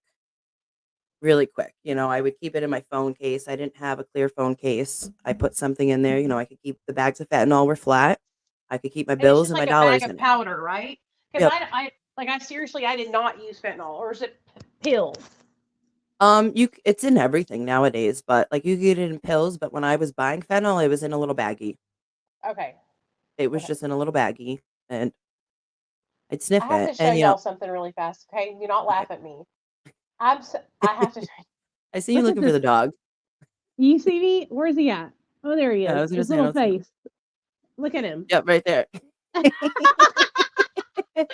Really quick. I would keep it in my phone case. I didn't have a clear phone case. I put something in there. I could keep the bags of fentanyl were flat. I could keep my And it's bills just and my like a bag dollars of in it. powder, right? Because Yep. I seriously, I did not use fentanyl, or is it pills? It's in everything nowadays, but like you get it in pills. But when I was buying fentanyl, it was in a little baggie. Okay. It was Okay. just in a little baggie, and I'd I sniff have to it. show And y'all something really fast. Okay, do not okay. laugh at me. I have to. I see you Look at looking for this. the dog. You see me? Where's he at? Oh, there he Yeah, I is. was gonna His say I little don't see him. face. Look at him. Yep, right there. I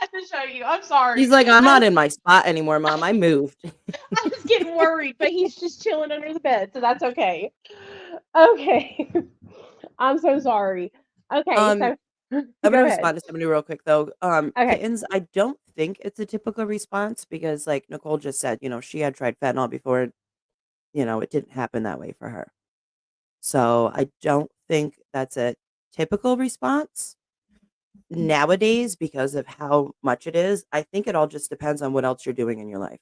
have to show you. I'm sorry. He's like, I'm I not was, in my spot anymore, Mom. I moved. I was getting worried, but he's just chilling under the bed, so that's okay. Okay. I'm so sorry. Okay, Um, so I'm go gonna ahead. respond to somebody real quick though. Okay. Kittens, I don't think it's a typical response because, like Nicole just said, she had tried fentanyl before. It didn't happen that way for her. So I don't think that's a typical response nowadays because of how much it is. I think it all just depends on what else you're doing in your life.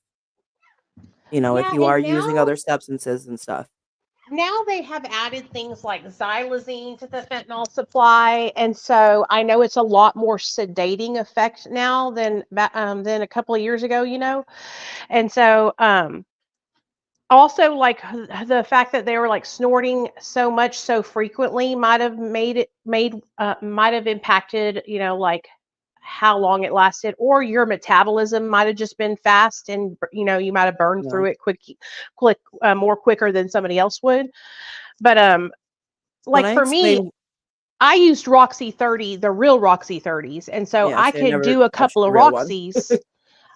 If Yeah, you are and using other substances and stuff. now they have added things like xylazine to the fentanyl supply, and so I know it's a lot more sedating effect now than a couple of years ago, and so also like the fact that they were like snorting so much so frequently might have impacted, like how long it lasted, or your metabolism might have just been fast, and you might have burned Yeah. through it more quicker than somebody else would. But When like I for me, explain, I used Roxy 30, the real Roxy 30s, and so yeah, I see, I could never do a touched couple the of real one. Roxys.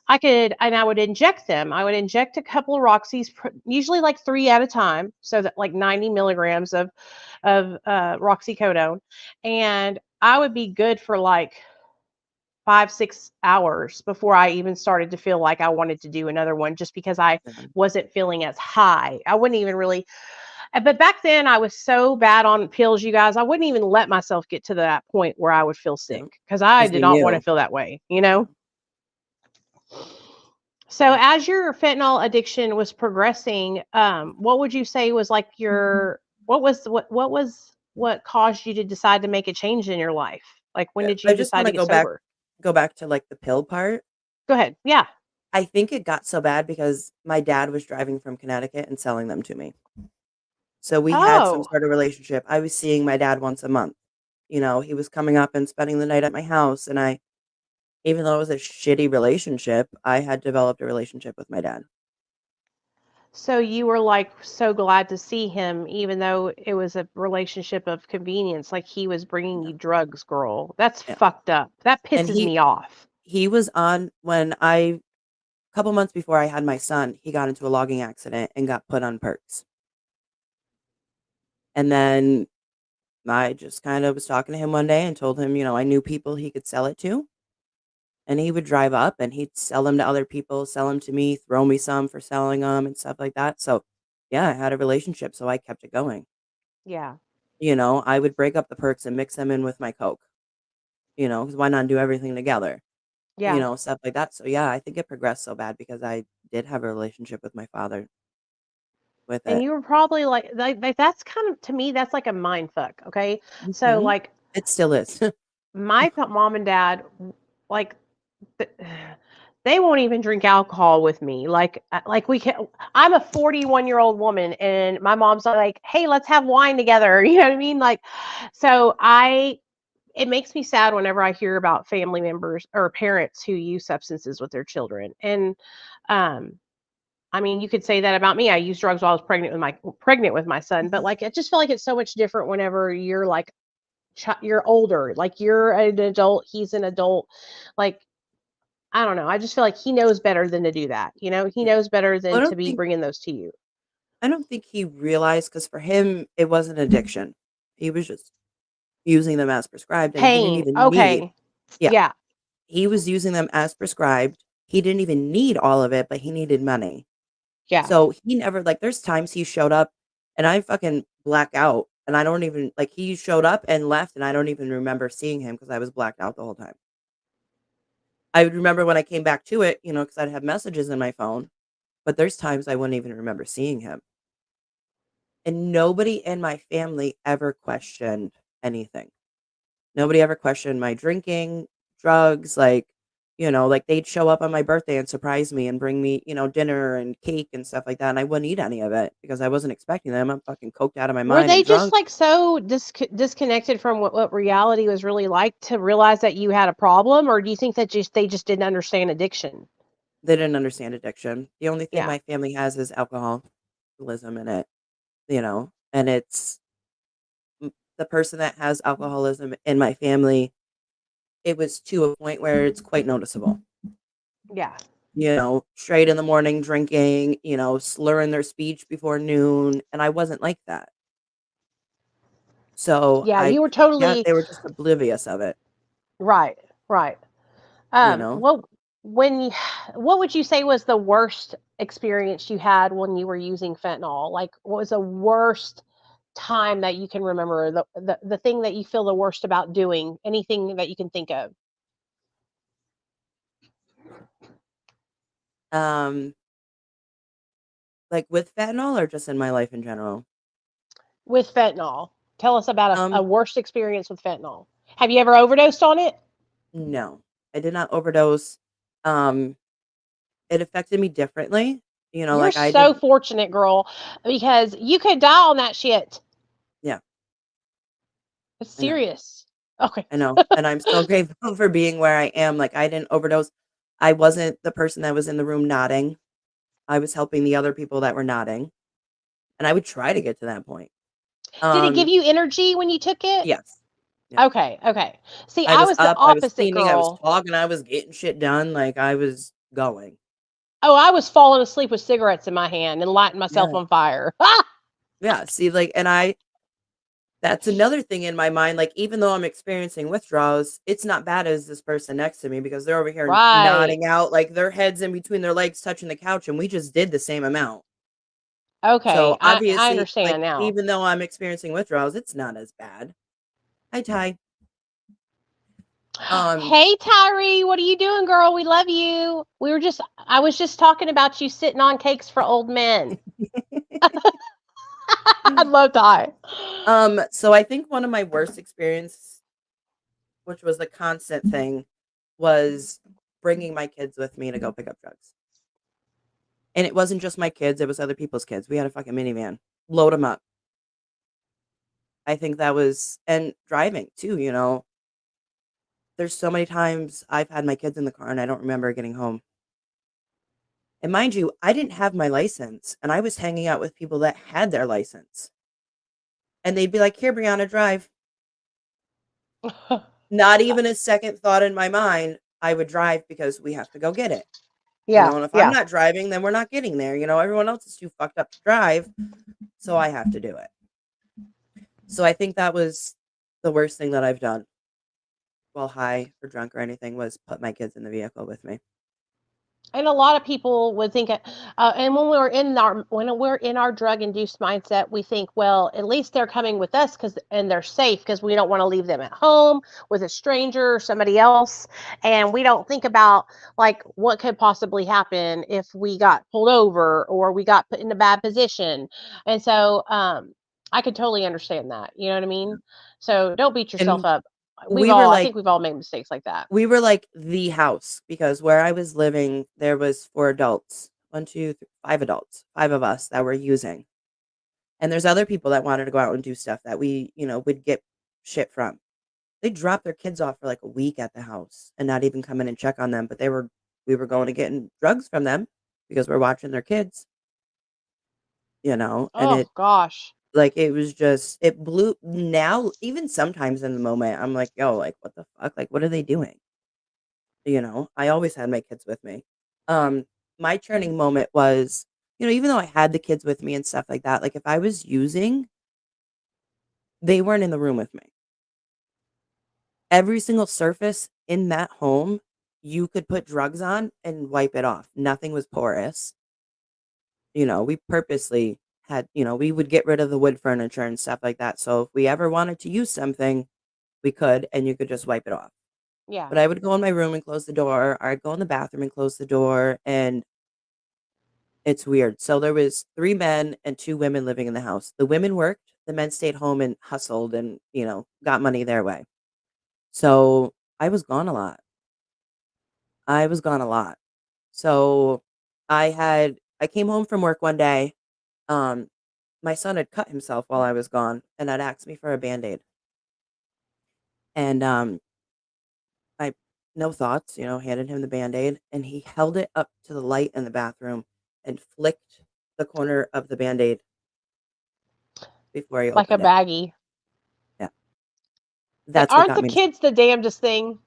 And I would inject them. I would inject a couple of Roxys, usually like 3 at a time, so that like 90 milligrams of roxycodone, and I would be good for like 5, 6 hours before I even started to feel like I wanted to do another one, just because I Yeah. wasn't feeling as high. I wouldn't even really. But back then, I was so bad on pills, you guys. I wouldn't even let myself get to that point where I would feel Yeah. sick because I 'Cause did we not want to knew. feel that way, Yeah. So Yeah. as your fentanyl addiction was progressing, what would you say was like what caused you to decide to make a change in your life? Like, when did I you just decide want to to get go sober? back to like the pill part. Go ahead. Yeah. I think it got so bad because my dad was driving from Connecticut and selling them to me. So we had some Oh, sort of relationship. I was seeing my dad once a month. He was coming up and spending the night at my house, and even though it was a shitty relationship, I had developed a relationship with my dad. so you were like so glad to see him, even though it was a relationship of convenience, like he was bringing Yeah. you drugs, girl. That's Yeah. fucked up. That And pisses me off. he was on when a couple months before I had my son, he got into a logging accident and got put on perks. And then I just kind of was talking to him one day and told him, I knew people he could sell it to. And he would drive up and he'd sell them to other people, sell them to me, throw me some for selling them and stuff like that. So, yeah, I had a relationship, so I kept it going. Yeah. I would break up the perks and mix them in with my Coke, because why not do everything together, Yeah. stuff like that. So, yeah, I think it progressed so bad because I did have a relationship with my father with And it. you were probably like that's kind of, to me, that's like a mind fuck. Okay. So Hmm. like It still is. my mom and dad, like th- they won't even drink alcohol with me. Like we can. I'm a 41-year-old woman, and my mom's like, "Hey, let's have wine together." You know what I mean? Like, so it makes me sad whenever I hear about family members or parents who use substances with their children. And um, I mean, you could say that about me. I used drugs while I was pregnant with my son, but like I just feel like it's so much different whenever you're like you're older. Like you're an adult, he's an adult. Like I don't know. I just feel like he knows better than to do that. You know, he Yeah. knows better Well, than to be bringing those to you. I don't think he realized, because for him it wasn't addiction. He was just using them as prescribed, and he didn't Pain. even need. Okay. Yeah, Yeah. he was using them as prescribed. He didn't even need all of it, but he needed money. Yeah. So he never, like, there's times he showed up and I fucking black out, and I don't even, like, he showed up and left and I don't even remember seeing him because I was blacked out the whole time. I would remember when I came back to it, because I'd have messages in my phone, but there's times I wouldn't even remember seeing him. And nobody in my family ever questioned anything. Nobody ever questioned my drinking, drugs, like they'd show up on my birthday and surprise me and bring me, dinner and cake and stuff like that. And I wouldn't eat any of it because I wasn't expecting them. I'm fucking coked out of my Were mind they and just drunk. like so disconnected from what reality was really like to realize that you had a problem, or do you think that they just didn't understand addiction? They didn't understand addiction. The only thing Yeah. my family has is alcoholism in it, and it's the person that has alcoholism in my family. It was to a point where it's quite noticeable. Yeah. Straight in the morning drinking, slurring their speech before noon. And I wasn't like that. So Yeah, you were totally they were just oblivious of it, right. Right. you know? What when you, what would you say was the worst experience you had when you were using fentanyl? Like, what was the worst time that you can remember? The thing that you feel the worst about doing? Anything that you can think of Um, like with fentanyl or just in my life in general? with fentanyl? Tell us about a Um, worst experience with fentanyl. Have you ever overdosed on it? no, I did not overdose. Um, it affected me differently, You're like I so didn't. fortunate, girl, because you could die on that shit. Yeah, It's I know. serious. Okay. I know. And I'm so grateful for being where I am. Like I didn't overdose. I wasn't the person that was in the room nodding. I was helping the other people that were nodding. And I would try to get to that point. Did it give Um, you energy when you took it? yes. Yeah. Okay, okay. See, I I was was the up, I was opposite, cleaning, I was girl. talking, I was getting shit done, like I was going. Oh, I was falling asleep with cigarettes in my hand and lighting myself Yeah. on fire. Yeah. See, like, that's another thing in my mind. Like, even though I'm experiencing withdrawals, it's not bad as this person next to me because they're over here Right. nodding out, like their heads in between their legs touching the couch, and we just did the same amount. Okay, So I obviously, like, understand now. even though I'm experiencing withdrawals, it's not as bad. Hi, Ty. Um, Hey, Tyree, what are you doing, girl? We love you. I was just talking about you sitting on cakes for old men. I love Ty. so I think one of my worst experiences, which was the constant thing, was bringing my kids with me to go pick up drugs. And it wasn't just my kids, it was other people's kids. We had a fucking minivan. Load them up. I think that was, and driving too. There's so many times I've had my kids in the car and I don't remember getting home. And mind you, I didn't have my license and I was hanging out with people that had their license. And they'd be like, "Here, Brianna, drive." Not even a second thought in my mind. I would drive because we have to go get it. Yeah, And if I'm yeah. not driving, then we're not getting there. Everyone else is too fucked up to drive. So I have to do it. So I think that was the worst thing that I've done while high or drunk or anything was put my kids in the vehicle with me. And a lot of people would think, and when we're in our drug induced mindset, we think, well, at least they're coming with us and they're safe because we don't want to leave them at home with a stranger or somebody else, and we don't think about like what could possibly happen if we got pulled over or we got put in a bad position, and so I could totally understand that. You know what I mean? So don't beat yourself And up. we were I like, think we've all made mistakes like that. we were like the house because where I was living, there was 4 adults, 5 adults, 5 of us that were using. And there's other people that wanted to go out and do stuff that we, would get shit from. They dropped their kids off for like a week at the house and not even come in and check on them. But we were going to getting drugs from them because we're watching their kids, and Oh gosh. Like, it was just, it blew. Now, even sometimes in the moment, I'm like, yo, like, what the fuck? Like, what are they doing? I always had my kids with me. My turning moment was, even though I had the kids with me and stuff like that, like, if I was using, they weren't in the room with me. Every single surface in that home, you could put drugs on and wipe it off. Nothing was porous. We purposely had, we would get rid of the wood furniture and stuff like that. So if we ever wanted to use something, we could, and you could just wipe it off. Yeah. But I would go in my room and close the door, or I'd go in the bathroom and close the door, and it's weird. So there was 3 men and 2 women living in the house. The women worked, the men stayed home and hustled and, got money their way. So I was gone a lot. I was gone a lot. So I came home from work one day. Um, my son had cut himself while I was gone and had asked me for a Band-Aid. And I no thoughts, handed him the Band-Aid, and he held it up to the light in the bathroom and flicked the corner of the Band-Aid before he Like a opened it. baggie. Yeah. But That's what aren't got the me to kids the damnedest thing?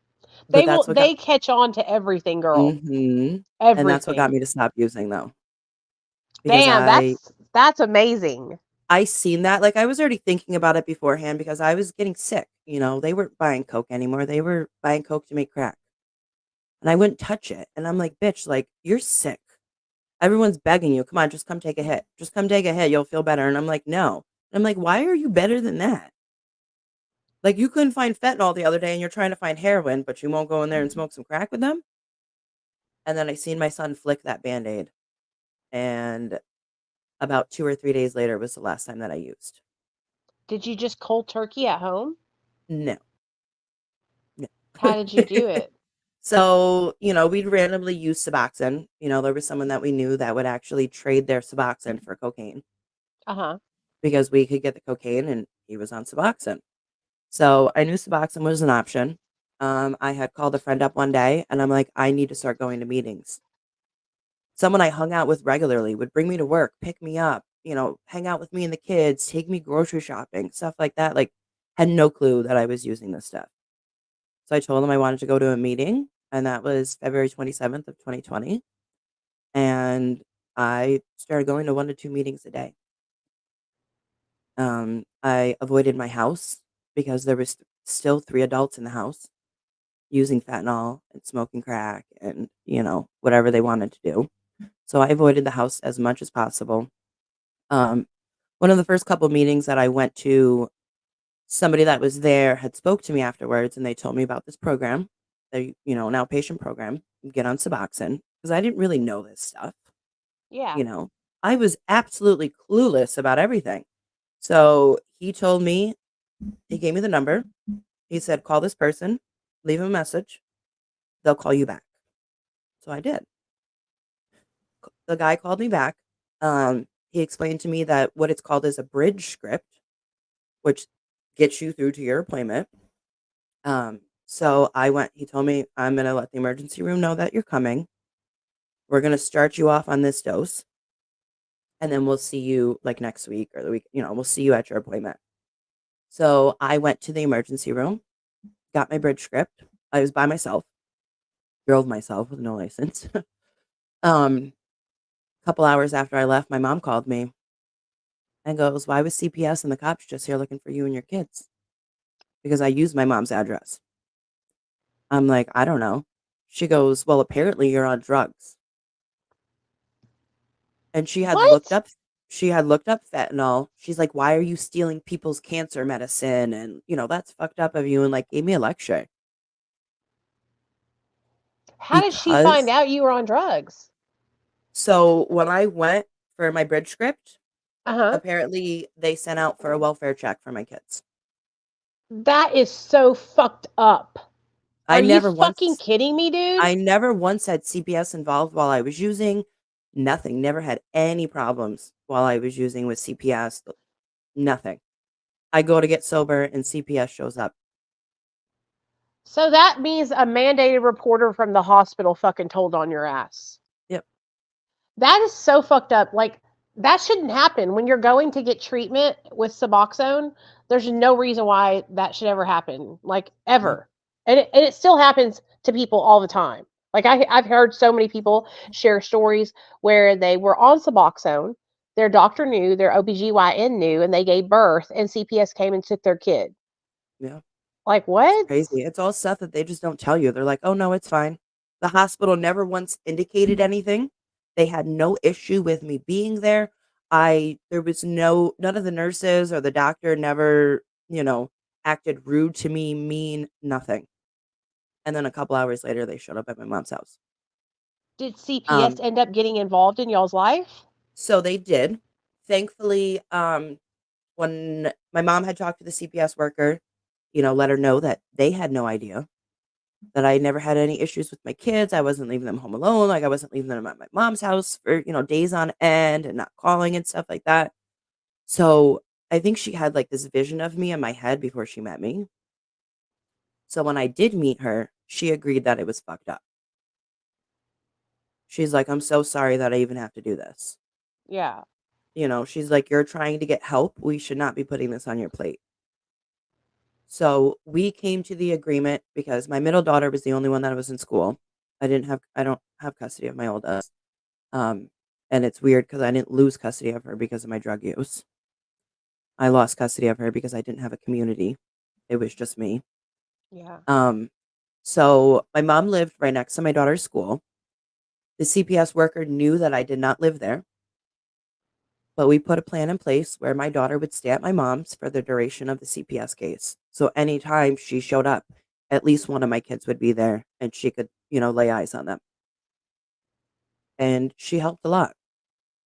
but that's what got They catch on to everything, girl. Mhm. And that's what got Everything. me to stop using, though. Because Damn, that's amazing. I seen that, like, I was already thinking about it beforehand because I was getting sick, they weren't buying coke anymore, they were buying coke to make crack, and I wouldn't touch it, and I'm like, "Bitch, like, you're sick. Everyone's begging you, 'Come on, just come take a hit. Just come take a hit, you'll feel better,' and I'm like, 'No.' And I'm like, 'Why are you better than that? Like, you couldn't find fentanyl the other day, and you're trying to find heroin, but you won't go in there and smoke some crack with them?" And then I seen my son flick that Band-Aid, and about 2 or 3 days later was the last time that I used. Did you just cold turkey at home? No. No. How did you do it? So, we'd randomly use Suboxone. There was someone that we knew that would actually trade their Suboxone for cocaine Uh-huh. because we could get the cocaine and he was on Suboxone. So I knew Suboxone was an option. I had called a friend up one day and I'm like, I need to start going to meetings. Someone I hung out with regularly would bring me to work, pick me up, hang out with me and the kids, take me grocery shopping, stuff like that. Like, had no clue that I was using this stuff. So I told him I wanted to go to a meeting, and that was February 27th of 2020. And I started going to 1 to 2 meetings a day. I avoided my house because there was still 3 adults in the house using fentanyl and smoking crack and, whatever they wanted to do. So I avoided the house as much as possible. One of the first couple meetings that I went to, somebody that was there had spoke to me afterwards, and they told me about this program, an outpatient program, get on Suboxone, because I didn't really know this stuff. Yeah. I was absolutely clueless about everything. So he told me, he gave me the number. He said, call this person, leave a message. They'll call you back. So I did. The guy called me back. He explained to me that what it's called is a bridge script, which gets you through to your appointment. So he told me, I'm going to let the emergency room know that you're coming. We're going to start you off on this dose. And then we'll see you like next week or the week, we'll see you at your appointment. So I went to the emergency room, got my bridge script. I was by myself, drove myself with no license. A couple hours after I left, my mom called me and goes, why was CPS and the cops just here looking for you and your kids? Because I used my mom's address. I'm like, I don't know. She goes, well, apparently you're on drugs. And she had looked What? up fentanyl. She's like, why are you stealing people's cancer medicine? And, that's fucked up of you. And like, gave me a lecture. How did she find out you were on drugs? So when I went for my bridge script, Uh-huh. apparently they sent out for a welfare check for my kids. That is so fucked up. Are you fucking kidding me, dude? I never once had CPS involved while I was using. Nothing. Never had any problems while I was using with CPS. Nothing. I go to get sober and CPS shows up. So that means a mandated reporter from the hospital fucking told on your ass. Yep. That is so fucked up. Like, that shouldn't happen when you're going to get treatment with Suboxone. There's no reason why that should ever happen, like No. ever. And it still happens to people all the time. Like I've heard so many people share stories where they were on Suboxone, their doctor knew, their OBGYN knew, and they gave birth, and CPS came and took their kid. Yeah. Like, It's what? crazy. It's all stuff that they just don't tell you. They're like, "Oh, no, it's fine." The hospital never once indicated anything. They had no issue with me being there. There was none of the nurses or the doctor never, acted rude to me, mean, nothing. And then a couple hours later, they showed up at my mom's house. Did CPS Um, end up getting involved in y'all's life? so they did. Thankfully, when my mom had talked to the CPS worker, let her know that they had no idea. That I never had any issues with my kids. I wasn't leaving them home alone. Like, I wasn't leaving them at my mom's house for, days on end and not calling and stuff like that. So I think she had like this vision of me in my head before she met me. So when I did meet her, she agreed that it was fucked up. She's like, "I'm so sorry that I even have to do this." Yeah. She's like, "You're trying to get help. We should not be putting this on your plate." So we came to the agreement because my middle daughter was the only one that was in school. I don't have custody of my oldest. Um, and it's weird because I didn't lose custody of her because of my drug use. I lost custody of her because I didn't have a community. It was just me. Yeah. Um, so my mom lived right next to my daughter's school. The CPS worker knew that I did not live there, but we put a plan in place where my daughter would stay at my mom's for the duration of the CPS case. So anytime she showed up, at least one of my kids would be there and she could, lay eyes on them. And she helped a lot.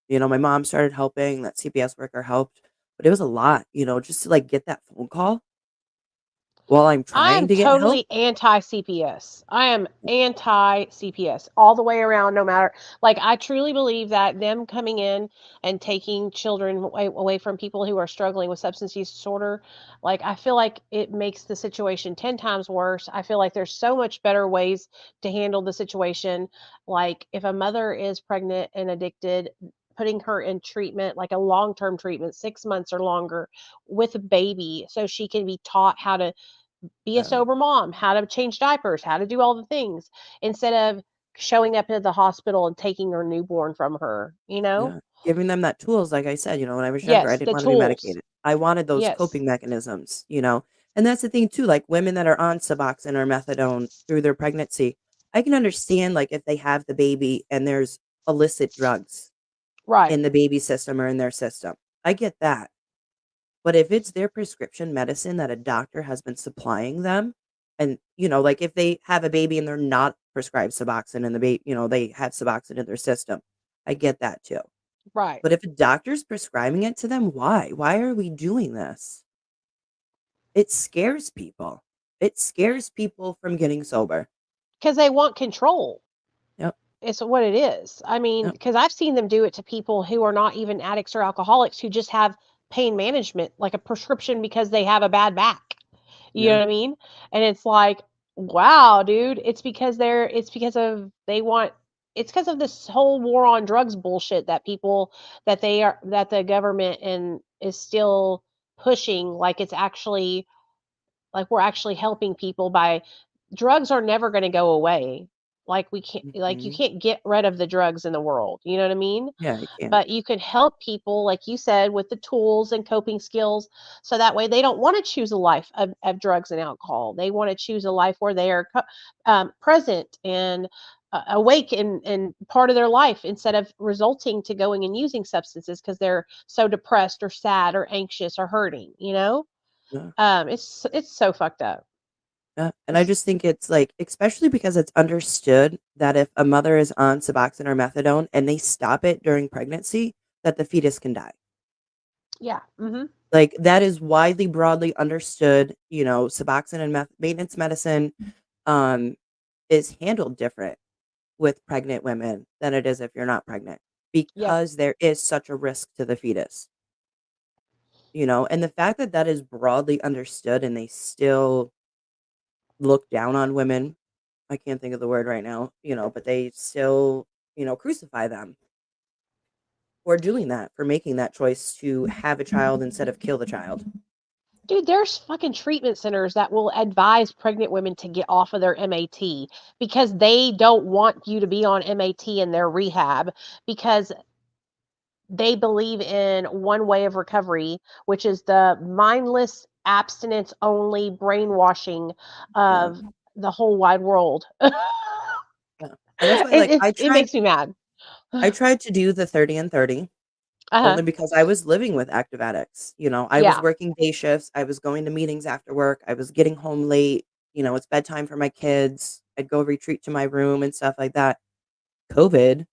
My mom started helping, that CPS worker helped, but it was a lot, just to like get that phone call while I'm I trying am to get help. totally anti CPS. I am anti CPS all the way around, no matter. Like, I truly believe that them coming in and taking children away from people who are struggling with substance use disorder, like, I feel like it makes the situation 10 times worse. I feel like there's so much better ways to handle the situation. Like, if a mother is pregnant and addicted, putting her in treatment, like a long term treatment, 6 months or longer, with a baby, so she can be taught how to be a Yeah, sober mom, how to change diapers, how to do all the things instead of showing up at the hospital and taking her newborn from her, you know? yeah. Giving them that tools, like I said, when I was younger, I Yes, didn't the want to be tools. medicated. I wanted those Yes. coping mechanisms. And that's the thing too, like women that are on Suboxone or methadone through their pregnancy, I can understand like if they have the baby and there's illicit drugs Right. in the baby system or in their system. I get that. But if it's their prescription medicine that a doctor has been supplying them, and, like if they have a baby and they're not prescribed Suboxone and the baby, they have Suboxone in their system, I get that too. Right. But if a doctor's prescribing it to them, why? Why are we doing this? It scares people. It scares people from getting sober. Because they want control. Yep. It's what it is. I mean, Yep. because I've seen them do it to people who are not even addicts or alcoholics who just have pain management, like a prescription because they have a bad back. You know Yeah. what I mean? And it's like, wow, dude, it's because of they want it's because of this whole war on drugs bullshit that people that the government and is still pushing like it's actually like we're actually helping people by drugs are never going to go away. Like you Mhm. can't get rid of the drugs in the world. You know what I mean? Yeah, I can't. But you can help people, like you said, with the tools and coping skills. So that way they don't want to choose a life of drugs and alcohol. They want to choose a life where they are present and awake and part of their life instead of resulting to going and using substances because they're so depressed or sad or anxious or hurting, you know? Yeah. It's so fucked up. Yeah, and I It's just think it's like, especially because it's understood that if a mother is on Suboxone or methadone and they stop it during pregnancy, that the fetus can die. yeah. Mhm. Like that is widely broadly understood, Suboxone and maintenance medicine um is handled different with pregnant women than it is if you're not pregnant Yep. because there is such a risk to the fetus. And the fact that that is broadly understood and they still look down on women. I can't think of the word right now, but they still, crucify them. for doing that, for making that choice to have a child instead of kill the child. Dude, there's fucking treatment centers that will advise pregnant women to get off of their MAT because they don't want you to be on MAT in their rehab because they believe in one way of recovery, which is the mindless, abstinence only brainwashing Yeah. of the whole wide world. Yeah. And that's why, It, like, it makes me mad. I tried to do the 30 and 30 Uh-huh. only because I was living with active addicts. I was Yeah. working day shifts. I was going to meetings after work. I was getting home late. It's bedtime for my kids. I'd go retreat to my room and stuff like that. COVID,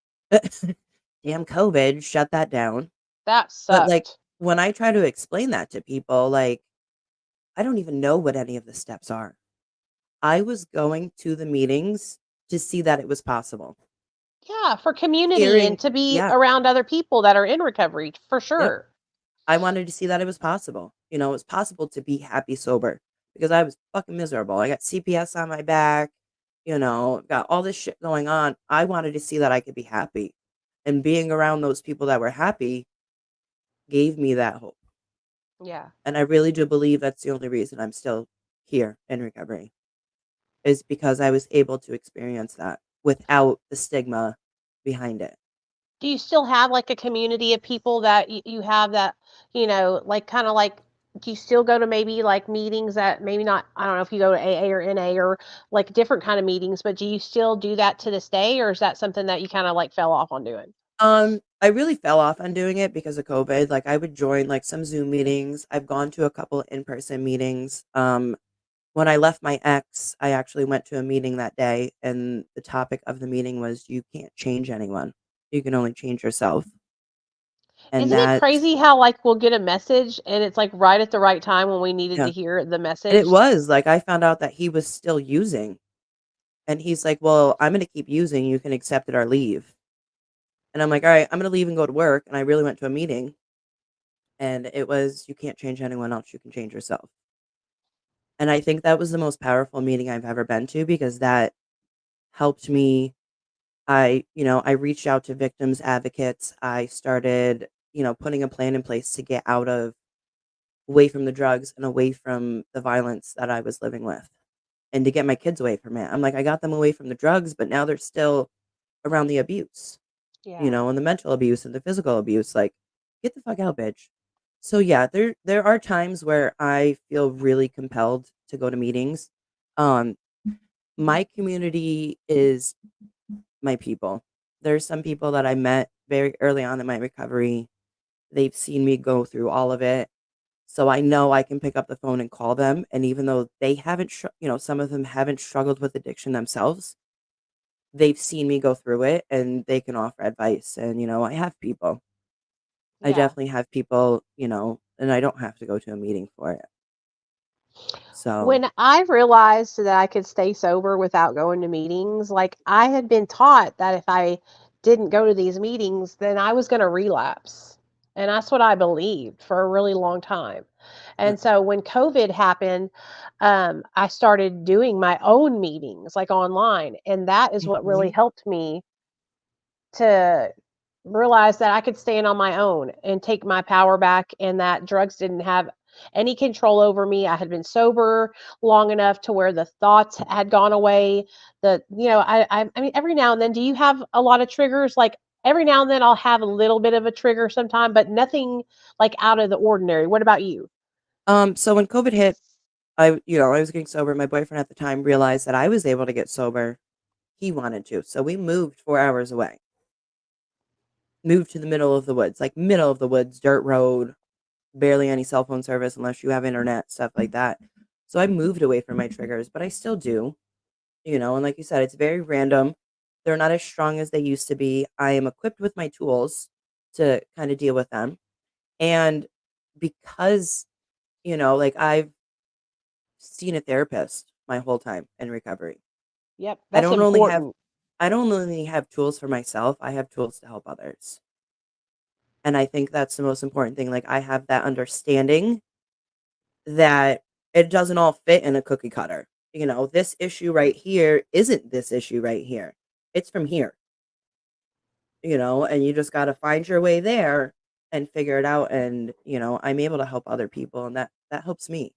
damn COVID, shut that down. That But, like, sucked. when I try to explain that to people, like, I don't even know what any of the steps are. I was going to the meetings to see that it was possible. Yeah, for community and Hearing to be Yeah, around other people that are in recovery, for yep. sure. I wanted to see that it was possible. It was possible to be happy sober because I was fucking miserable. I got CPS on my back, got all this shit going on. I wanted to see that I could be happy. And being around those people that were happy gave me that hope. Yeah. And I really do believe that's the only reason I'm still here in recovery is because I was able to experience that without the stigma behind it. Do you still have like a community of people that you have that, like kind of like, do you still go to maybe like meetings that maybe not, I don't know if you go to AA or NA or like different kind of meetings, but do you still do that to this day or is that something that you kind of like fell off on doing? I really fell off on doing it because of COVID. Like I would join like some Zoom meetings. I've gone to a couple in-person meetings. When I left my ex, I actually went to a meeting that day and the topic of the meeting was you can't change anyone. You can only change yourself. And Isn't it that crazy how like we'll get a message and it's like right at the right time when we needed yeah. to hear the And it message? was like I found out that he was still using. And he's like, "Well, I'm going to keep using. You can accept it or leave." And I'm like, "All right, I'm going to leave and go to work." And I really went to a meeting and it was you can't change anyone else, you can change yourself. And I think that was the most powerful meeting I've ever been to because that helped me. I reached out to victims advocates. I started, putting a plan in place to get away from the drugs and away from the violence that I was living with and to get my kids away from it. I'm like, I got them away from the drugs, but now they're still around the abuse, Yeah. and the mental abuse and the physical abuse. Like, get the fuck out, bitch. So yeah, there are times where I feel really compelled to go to meetings. Um, my community is my people. There's some people that I met very early on in my recovery. They've seen me go through all of it. So I know I can pick up the phone and call them. And even though they haven't, some of them haven't struggled with addiction themselves, they've seen me go through it and they can offer advice. And, I have people. I Yeah. definitely have people, and I don't have to go to a meeting for it. So, When I realized that I could stay sober without going to meetings, like I had been taught that if I didn't go to these meetings, then I was going to relapse. And that's what I believed for a really long time. yeah. And so when COVID happened, I started doing my own meetings like online. And that is what really Mhm. helped me to realize that I could stand on my own and take my power back and that drugs didn't have any control over me. I had been sober long enough to where the thoughts had gone away. I mean, every now and then, do you have a lot of triggers? Like every now and then I'll have a little bit of a trigger sometime, but nothing like out of the ordinary. What about you? So when COVID hit, I was getting sober. My boyfriend at the time realized that I was able to get sober. He wanted to. So we moved 4 hours away. Moved to the middle of the woods, like middle of the woods, dirt road, barely any cell phone service unless you have internet, stuff like that. So I moved away from my triggers, but I still do, and like you said, it's very random. They're not as strong as they used to be. I am equipped with my tools to kind of deal with them. And because, like I've seen a therapist my whole time in recovery. Yep, I that's don't only have important. I don't only have tools for myself, I have tools to help others. And I think that's the most important thing. Like I have that understanding that it doesn't all fit in a cookie cutter. This issue right here isn't this issue right here. It's from here. and you just got to find your way there and figure it out. And, I'm able to help other people, and that helps me,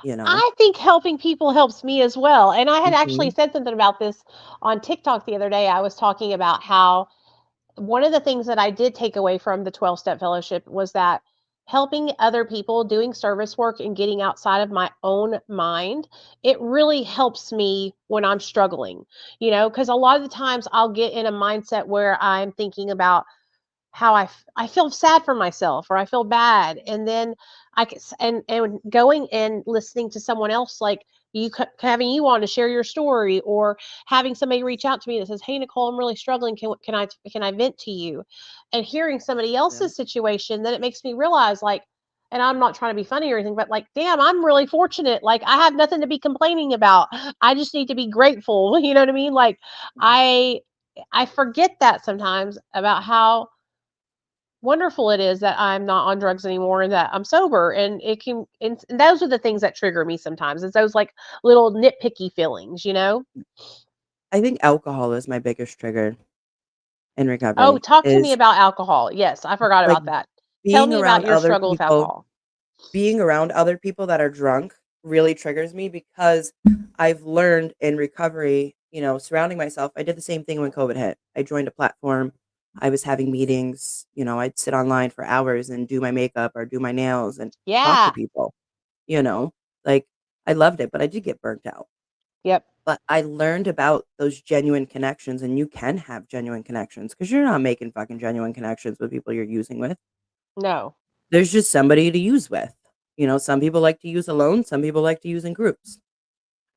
you know. I think helping people helps me as well. And I had actually Mhm. said something about this on TikTok the other day. I was talking about how one of the things that I did take away from the 12 step fellowship was that helping other people, doing service work and getting outside of my own mind, it really helps me when I'm struggling, because a lot of the times I'll get in a mindset where I'm thinking about how I feel sad for myself or I feel bad. And then and going and listening to someone else, like having you on to share your story, or having somebody reach out to me that says, "Hey, Nicole, I'm really struggling. Can I vent to you?" And hearing somebody Yeah. else's situation, then it makes me realize, like, and I'm not trying to be funny or anything, but like, damn, I'm really fortunate. Like, I have nothing to be complaining about. I just need to be grateful. You know what I mean? Like, I forget that sometimes about how wonderful it is that I'm not on drugs anymore and that I'm sober. And and those are the things that trigger me sometimes. It's those like little nitpicky feelings. I think alcohol is my biggest trigger in Oh, recovery, talk to me is about alcohol. Yes, I forgot like about that. Tell being me about around your other struggle with people. alcohol. Being around other people that are drunk really triggers me, because I've learned in recovery, surrounding myself. I did the same thing when COVID hit. I joined a platform. I was having meetings. I'd sit online for hours and do my makeup or do my nails and talk to Yeah. people, you know, like I loved it, but I did get burnt out. Yep. But I learned about those genuine connections, and you can have genuine connections because you're not making fucking genuine connections with people you're using with. No. There's just somebody to use with. Some people like to use alone, some people like to use in groups.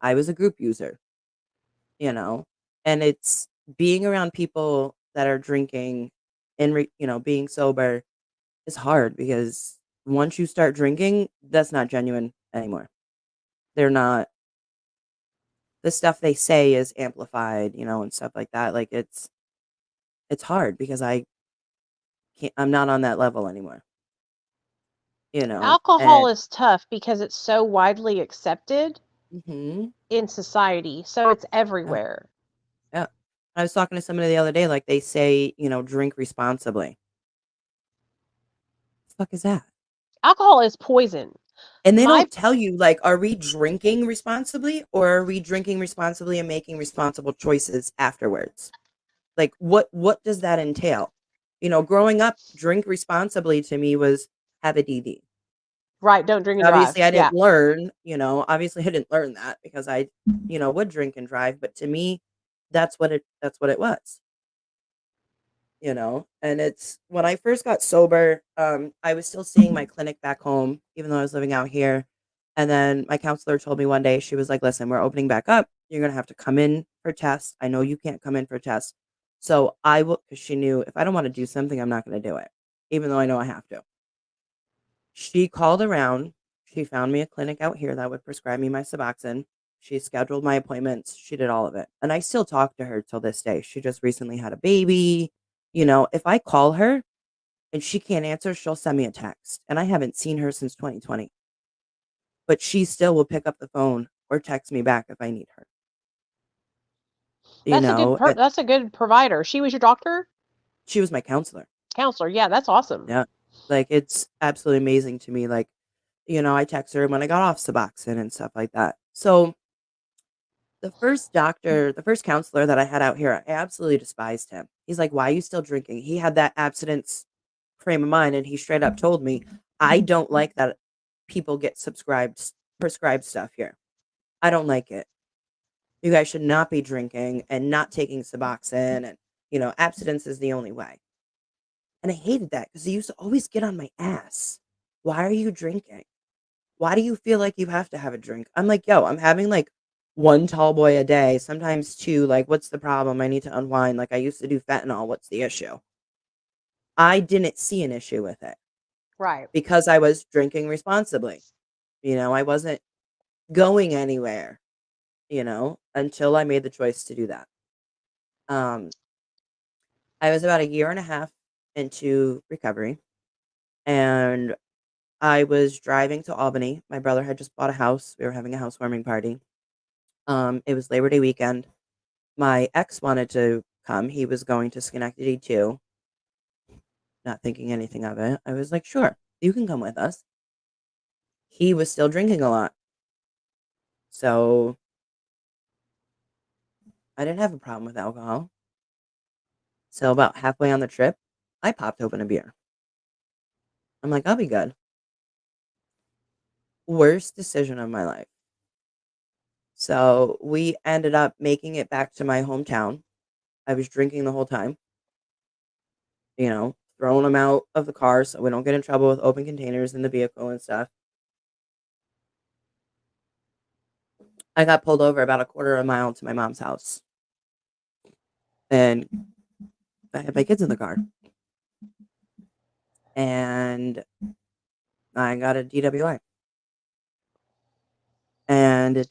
I was a group user, you know, and it's being around people that are drinking and, being sober is hard, because once you start drinking, that's not genuine anymore. They're not, the stuff they say is amplified, and stuff like that. Like it's hard because I'm not on that level anymore, Alcohol and is tough because it's so widely accepted mhm, in society. So it's yeah. everywhere. Yeah. I was talking to somebody the other day, like, they say, drink responsibly. The fuck is that? Alcohol is poison. And they My don't tell you, like, are we drinking responsibly, or are we drinking responsibly and making responsible choices afterwards? Like, what does that entail? Growing up, drink responsibly to me was have a DD. Right, don't drink and drive. Obviously, I Yeah. didn't learn, obviously I didn't learn that because I, would drink and drive, but to me, that's what it was. And it's when I first got sober, I was still seeing my clinic back home, even though I was living out here. And then my counselor told me one day, she was like, listen, we're opening back up. You're going to have to come in for tests. I know you can't come in for tests. So I will, because she knew if I don't want to do something, I'm not going to do it, even though I know I have to. She called around. She found me a clinic out here that would prescribe me my Suboxone. She scheduled my appointments. She did all of it. And I still talk to her till this day. She just recently had a baby. If I call her and she can't answer, she'll send me a text. And I haven't seen her since 2020. But she still will pick up the phone or text me back if I need her. You know, and That's a good provider. She was your doctor? she was my counselor. Counselor. Yeah, that's awesome. Yeah. Like, it's absolutely amazing to me. Like, I text her when I got off Suboxone and stuff like that. So the first counselor that I had out here, I absolutely despised him. He's like, "Why are you still drinking?" He had that abstinence frame of mind, and he straight up told me, "I don't like that people get prescribed stuff here. I don't like it. You guys should not be drinking and not taking Suboxone, and abstinence is the only way." And I hated that because he used to always get on my ass. "Why are you drinking? Why do you feel like you have to have a drink?" I'm like, "Yo, I'm having like one tall boy a day, sometimes two. Like, what's the problem? I need to unwind. Like, I used to do fentanyl. What's the issue?" I didn't see an issue with it Right. because I was drinking responsibly. I wasn't going anywhere, until I made the choice to do that. Um, I was about a year and a half into recovery, and I was driving to Albany. My brother had just bought a house. We were having a housewarming party. It was Labor Day weekend. My ex wanted to come. He was going to Schenectady too. Not thinking anything of it. I was like, sure, you can come with us. He was still drinking a lot. So I didn't have a problem with alcohol. So about halfway on the trip, I popped open a beer. I'm like, I'll be good. Worst decision of my life. So we ended up making it back to my hometown. I was drinking the whole time. Throwing them out of the car so we don't get in trouble with open containers in the vehicle and stuff. I got pulled over about a quarter of a mile to my mom's house. And I had my kids in the car. And I got a DWI. And it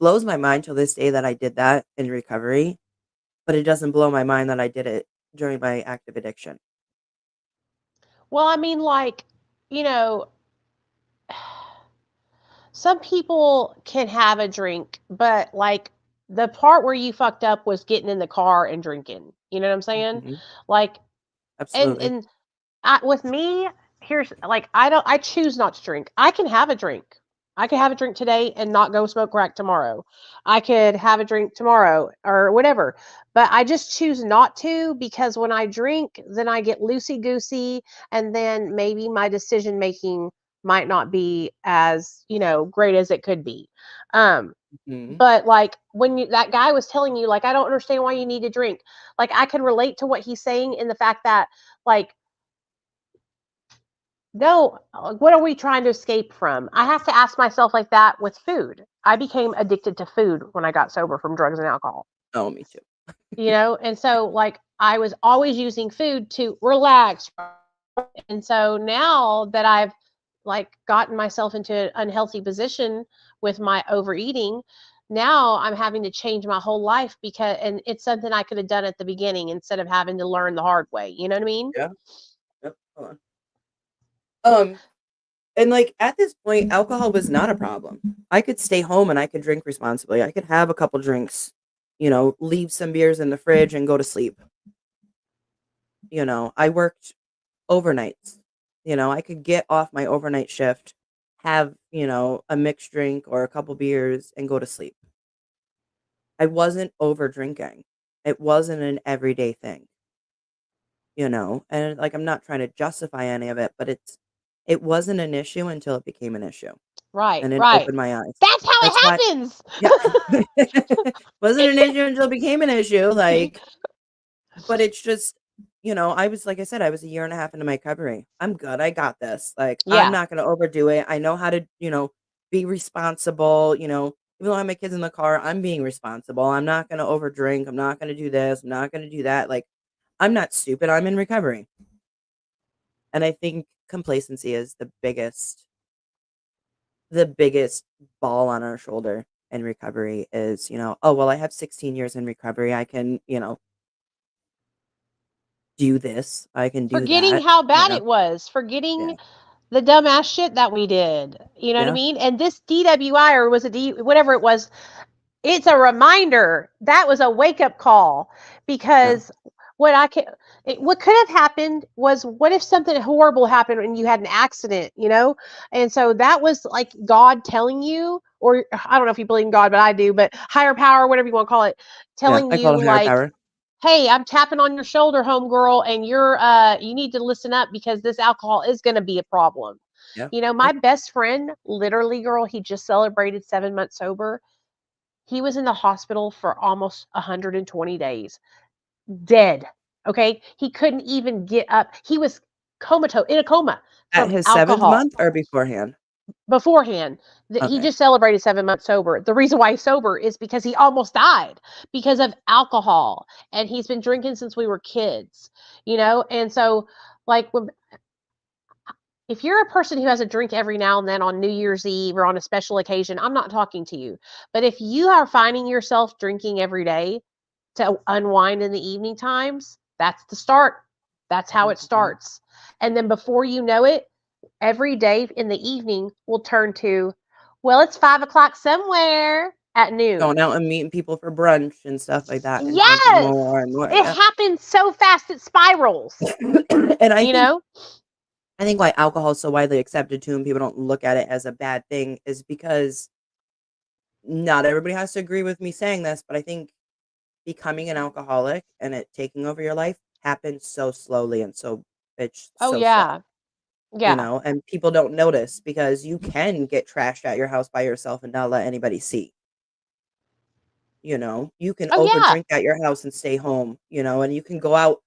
blows my mind till this day that I did that in recovery, but it doesn't blow my mind that I did it during my active addiction. Well, I mean, some people can have a drink, but like the part where you fucked up was getting in the car and drinking. You know what I'm saying? Mm-hmm. Like, Absolutely. and with me, here's like, I choose not to drink. I can have a drink. I could have a drink today and not go smoke crack tomorrow. I could have a drink tomorrow or whatever, but I just choose not to, because when I drink, then I get loosey goosey, and then maybe my decision making might not be as, great as it could be. Mm-hmm. But like when that guy was telling you, like, I don't understand why you need to drink. Like, I can relate to what he's saying in the fact that, like, no, what are we trying to escape from? I have to ask myself like that with food. I became addicted to food when I got sober from drugs and alcohol. Oh, me too. And so like I was always using food to relax. And so now that I've like gotten myself into an unhealthy position with my overeating, now I'm having to change my whole life and it's something I could have done at the beginning instead of having to learn the hard way. You know what I mean? Yeah. Yep. Hold on. And like at this point, alcohol was not a problem. I could stay home and I could drink responsibly. I could have a couple drinks, leave some beers in the fridge and go to sleep. I worked overnights. I could get off my overnight shift, have, a mixed drink or a couple beers and go to sleep. I wasn't over drinking. It wasn't an everyday thing, and like I'm not trying to justify any of it, but it wasn't an issue until it became an issue. Right. And it Right. opened my eyes. That's how That's it why, happens. yeah. Wasn't an issue until it became an issue. Like, but it's just, I was, like I said, I was a year and a half into my recovery. I'm good. I got this. Like, Yeah. I'm not going to overdo it. I know how to, be responsible, even though I have my kids in the car, I'm being responsible. I'm not going to overdrink. I'm not going to do this. I'm not going to do that. Like, I'm not stupid. I'm in recovery. And I think complacency is the biggest ball on our shoulder in recovery is, oh, well, I have 16 years in recovery. I can, do this. I can do Forgetting that. how bad it was, Yeah. forgetting the dumbass shit that we did. You know what I Yeah. mean? And this DWI, or was it whatever it was, it's a reminder. That was a wake up call, because what could have happened was, what if something horrible happened and you had an accident, And so that was like God telling you, or I don't know if you believe in God, but I do, but higher power, whatever you want to call it, telling I you call it higher like, power. hey, I'm tapping on your shoulder, homegirl, and you need to listen up, because this alcohol is going to be a problem. Yeah. My best friend, literally, girl, he just celebrated 7 months sober. He was in the hospital for almost 120 days, dead. Okay. He couldn't even get up. He was in a coma At from his 7th alcohol. month or beforehand? Beforehand. He Okay. just celebrated 7 months sober. The reason why he's sober is because he almost died because of alcohol, and he's been drinking since we were kids, And so, like, if you're a person who has a drink every now and then on New Year's Eve or on a special occasion, I'm not talking to you. But if you are finding yourself drinking every day to unwind in the evening times, that's the start. That's how it starts. And then before you know it, every day in the evening will turn to, well, it's 5 o'clock somewhere. at noon. Going out and meeting people for brunch and stuff like that and drinking Yes, more and more. it Yeah. happens so fast it spirals. And I You know? think why alcohol is so widely accepted too and people don't look at it as a bad thing is because not everybody has to agree with me saying this, but I think becoming an alcoholic and it taking over your life happens so slowly and it's Oh so slow, yeah, yeah, and people don't notice because you can get trashed at your house by yourself and not let anybody see. You can oh yeah, overdrink at your house and stay home, and you can go out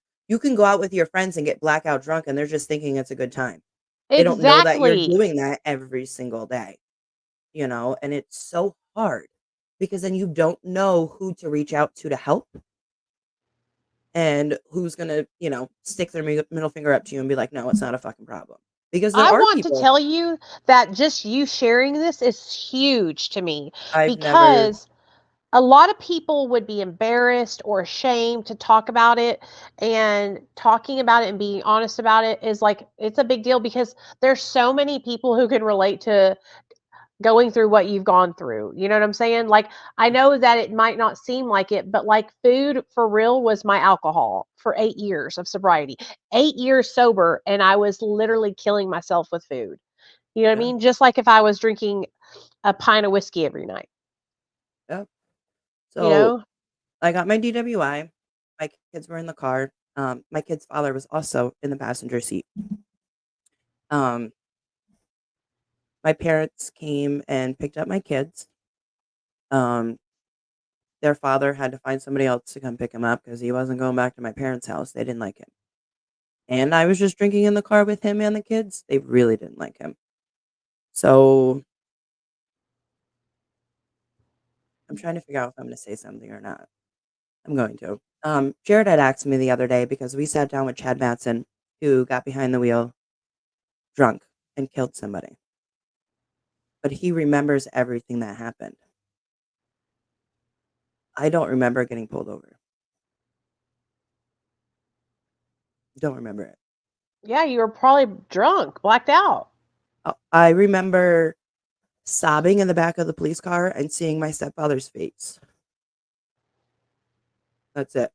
with your friends and get blackout drunk and they're just thinking it's a good time. They don't know that you're exactly, doing that every single day, and it's so hard because then you don't know who to reach out to help and who's gonna, stick their middle finger up to you and be like, no, it's not a fucking problem. Because there I are want to people tell you that just you sharing this is huge to me, I've never because a lot of people would be embarrassed or ashamed to talk about it, and talking about it and being honest about it is like, it's a big deal, because there's so many people who can relate to going through what you've gone through. You know what I'm saying? Like, I know that it might not seem like it, but like, food for real was my alcohol for 8 years of sobriety. 8 years sober, and I was literally killing myself with food. You know what I yeah, mean? Just like if I was drinking a pint of whiskey every night, yeah. you So know? I got my DWI. My kids were in the car. My kid's father was also in the passenger seat. Um, my parents came and picked up my kids. Um, their father had to find somebody else to come pick him up because he wasn't going back to my parents' house. They didn't like him. And I was just drinking in the car with him and the kids. They really didn't like him. So I'm trying to figure out if I'm going to say something or not. I'm going to. Jared had asked me the other day because we sat down with Chad Matson, who got behind the wheel drunk and killed somebody. But he remembers everything that happened. I don't remember getting pulled over. Don't remember it. Yeah, you were probably drunk, blacked out. I remember sobbing in the back of the police car and seeing my stepfather's face. That's it.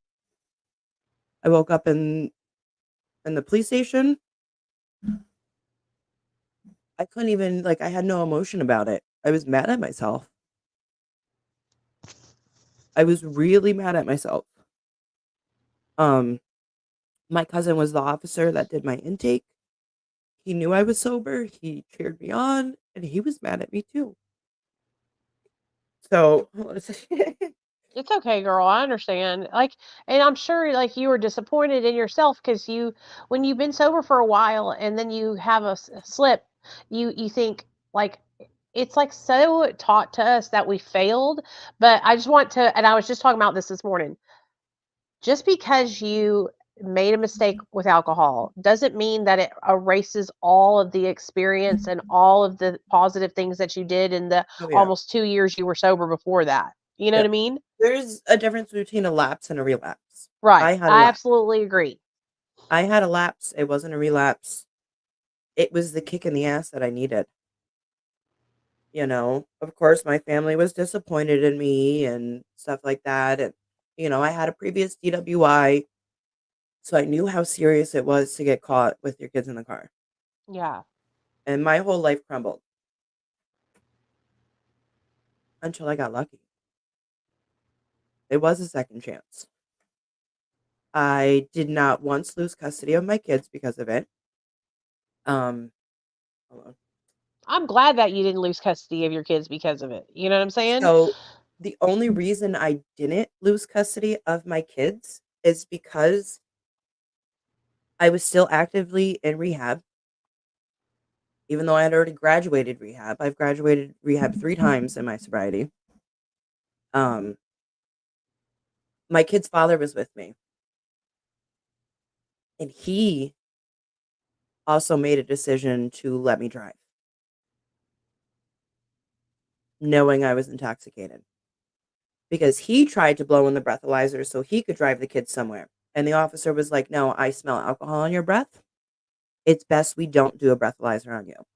I woke up in the police station. I couldn't even I had no emotion about it. I was mad at myself. I was really mad at myself. Um, my cousin was the officer that did my intake. He knew I was sober. He cheered me on, and he was mad at me too. So, hold on a second. It's okay, girl. I understand. Like, and I'm sure like you were disappointed in yourself, because when you've been sober for a while and then you have a slip, you think like, it's like so taught to us that we failed. But I just want to, and I was just talking about this morning. Just because you made a mistake with alcohol doesn't mean that it erases all of the experience and all of the positive things that you did in the Oh yeah, almost 2 years you were sober before that. You know yeah. what I mean? There's a difference between a lapse and a relapse. Right. I had a I lapse. absolutely agree. I had a lapse. It wasn't a relapse. It was the kick in the ass that I needed. Of course, my family was disappointed in me and stuff like that. And, I had a previous DWI, so I knew how serious it was to get caught with your kids in the car. Yeah. And my whole life crumbled until I got lucky. It was a second chance. I did not once lose custody of my kids because of it. Um, hold on. I'm glad that you didn't lose custody of your kids because of it. You know what I'm saying? So the only reason I didn't lose custody of my kids is because I was still actively in rehab, even though I had already graduated rehab. I've graduated rehab 3 times in my sobriety. Um, my kid's father was with me, and he also made a decision to let me drive, knowing I was intoxicated. Because he tried to blow in the breathalyzer so he could drive the kids somewhere. And the officer was like, "No, I smell alcohol on your breath. It's best we don't do a breathalyzer on you."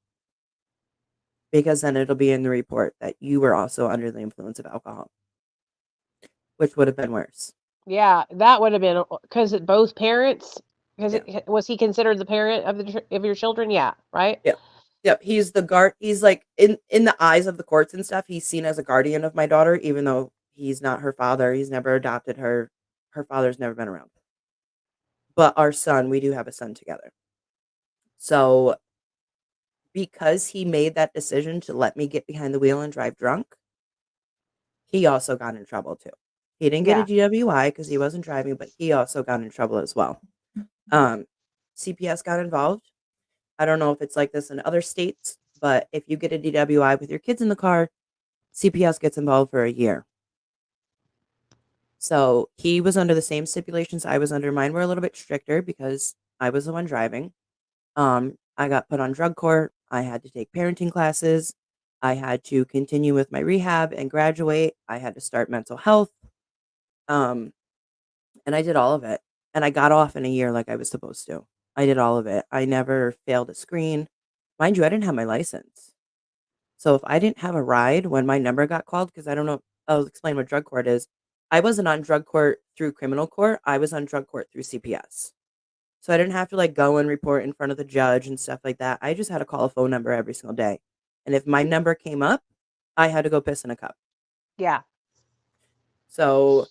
because then it'll be in the report that you were also under the influence of alcohol, which would have been worse. Yeah, that would have been because both parents. Because Yeah. was he considered the parent of your children? Yeah, right. Yep. Yep. He's the guard. He's like in the eyes of the courts and stuff. He's seen as a guardian of my daughter, even though he's not her father. He's never adopted her. Her father's never been around. But our son, we do have a son together. So because he made that decision to let me get behind the wheel and drive drunk, he also got in trouble too. He didn't get a DWI because he wasn't driving, but he also got in trouble as well. CPS got involved. I don't know if it's like this in other states, but if you get a DWI with your kids in the car, CPS gets involved for a year. So he was under the same stipulations I was under. Mine were a little bit stricter because I was the one driving. I got put on drug court. I had to take parenting classes. I had to continue with my rehab and graduate. I had to start mental health. And I did all of it. And I got off in a year like I was supposed to. I did all of it. I never failed a screen. Mind you, I didn't have my license. So if I didn't have a ride when my number got called, because I don't know, I'll explain what drug court is. I wasn't on drug court through criminal court. I was on drug court through CPS. So I didn't have to like go and report in front of the judge and stuff like that. I just had to call a phone number every single day. And if my number came up, I had to go piss in a cup. Yeah. So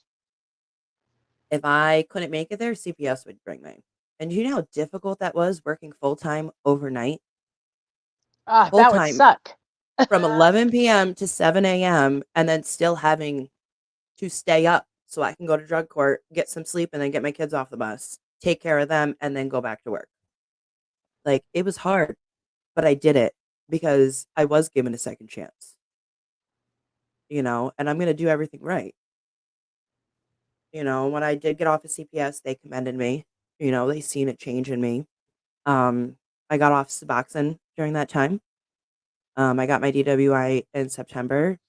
if I couldn't make it there, CPS would bring me. And you know how difficult that was working full-time overnight? That would Full-time suck. from 11 p.m. to 7 a.m. and then still having to stay up so I can go to drug court, get some sleep, and then get my kids off the bus, take care of them, and then go back to work. Like, it was hard, but I did it because I was given a second chance, and I'm going to do everything right. When I did get off of CPS, they commended me. They seen a change in me. I got off Suboxone during that time. I got my DWI in September.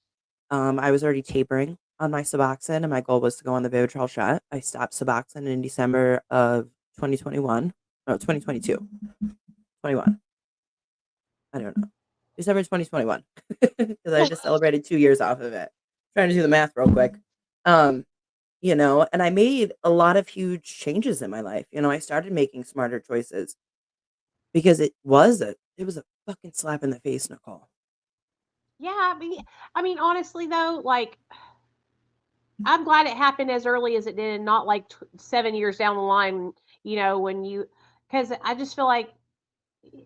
I was already tapering on my Suboxone, and my goal was to go on the Vivitrol shot. I stopped Suboxone in December of 2021. No, 2022. 21. I don't know. December 2021. Because I just celebrated 2 years off of it. Trying to do the math real quick. And I made a lot of huge changes in my life. I started making smarter choices because it was a fucking slap in the face, Nicole. Yeah, I mean, honestly though, like, I'm glad it happened as early as it did, and not like 7 years down the line. Because I just feel like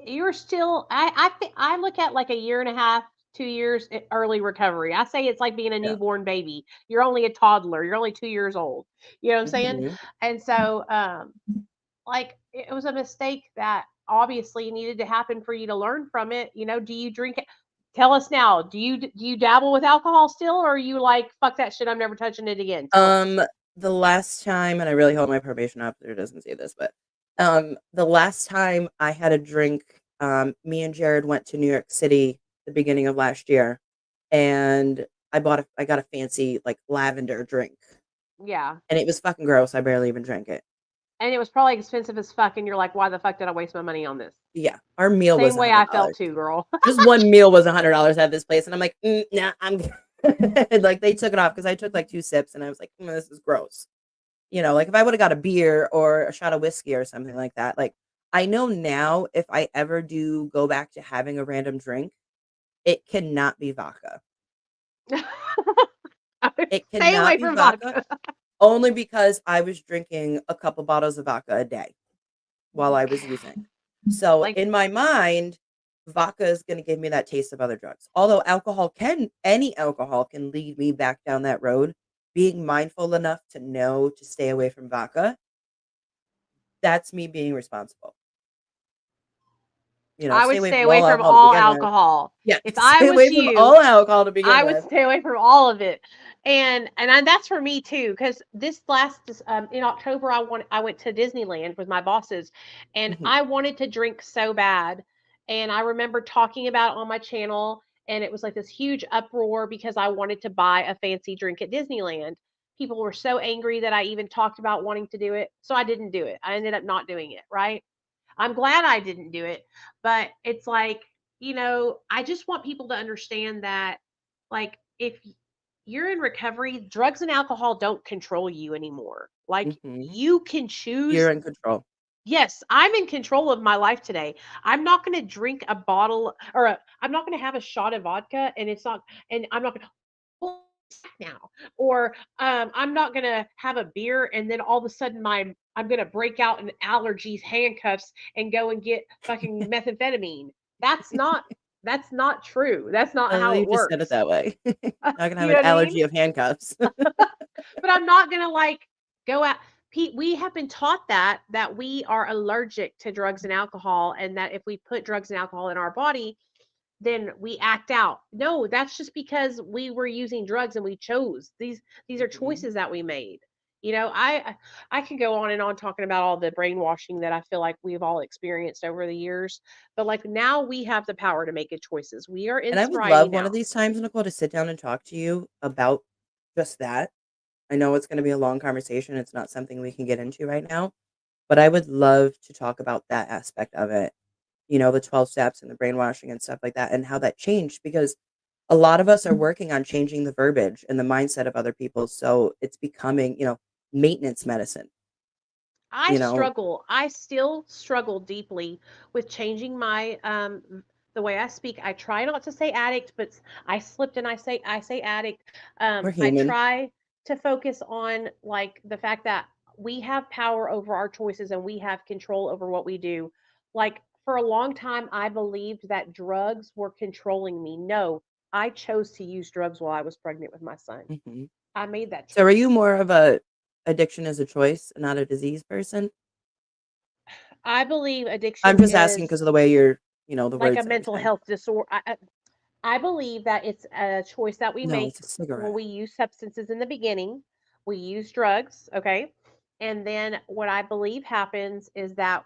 you're still. I look at like a year and a half, 2 years early recovery. I say it's like being a Yeah. newborn baby. You're only a toddler. You're only 2 years old. You know what I'm saying? Mhm. And so, like, it was a mistake that obviously needed to happen for you to learn from it. Do you drink it? Tell us now. Do you dabble with alcohol still, or are you like, fuck that shit, I'm never touching it again? The last time, and I really hope my probation officer doesn't see this, but the last time I had a drink, me and Jared went to New York City the beginning of last year, and I got a fancy like lavender drink, Yeah. and it was fucking gross. I barely even drank it. And it was probably expensive as fuck, and you're like, why the fuck did I waste my money on this? Yeah, our meal was Same way I $100. felt too, girl. Just one meal was $100 at this place, and I'm like, nah, I'm good. Like they took it off because I took like 2 sips, and I was like, this is gross. Like if I would have got a beer or a shot of whiskey or something like that, like I know now if I ever do go back to having a random drink, it cannot be vodka. It Stay cannot away be from vodka, only because I was drinking a couple bottles of vodka a day while I was using. So Like, in my mind, vodka is going to give me that taste of other drugs. Although any alcohol can lead me back down that road. Being mindful enough to know to stay away from vodka, that's me being responsible. I would Stay away stay from away all from alcohol to all begin with. alcohol. Yeah, If I stay was away from you, all alcohol to begin I would with. stay away from all of it. And that's for me too, because this last in October I went to Disneyland with my bosses, and Mhm. I wanted to drink so bad. And I remember talking about it on my channel, and it was like this huge uproar because I wanted to buy a fancy drink at Disneyland. People were so angry that I even talked about wanting to do it. So I didn't do it. I ended up not doing it, right? I'm glad I didn't do it, but it's like I just want people to understand that, like, if you're in recovery, drugs and alcohol don't control you anymore. Like, Mhm. you can choose. You're in control. Yes, I'm in control of my life today. I'm not going to drink a bottle I'm not going to have a shot of vodka and I'm not going to now, or I'm not going to have a beer and then all of a sudden I'm going to break out in allergies, handcuffs, and go and get fucking methamphetamine. That's not that's not true. That's not how You it just said it works. that way. Not gonna have You an know what I mean? allergy of handcuffs. But I'm not gonna like go out. Pete, we have been taught that we are allergic to drugs and alcohol, and that if we put drugs and alcohol in our body, then we act out. No, that's just because we were using drugs and we chose. These are Mhm. choices that we made. I can go on and on talking about all the brainwashing that I feel like we've all experienced over the years, but like now we have the power to make good choices. We are in And I would sobriety love one of now. these times, Nicole, to sit down and talk to you about just that. I know it's gonna be a long conversation, it's not something we can get into right now, but I would love to talk about that aspect of it, the 12 steps and the brainwashing and stuff like that, and how that changed because a lot of us are working on changing the verbiage and the mindset of other people, so it's becoming, maintenance medicine, you know? I still struggle deeply with changing my the way I speak. I try not to say addict, but I slipped and I say addict. We're I human. try to focus on like the fact that we have power over our choices and we have control over what we do. Like for a long time I believed that drugs were controlling me. No, I chose to use drugs while I was pregnant with my son. Mhm. I made that So are you choice. more of a addiction as a choice, not a disease person? I believe I'm addiction just asking is because of the way the like a words that you're mental saying. health disorder. I believe that it's a choice that we No, make it's a when cigarette. we use substances in the beginning. We use drugs, okay? And then what I believe happens is that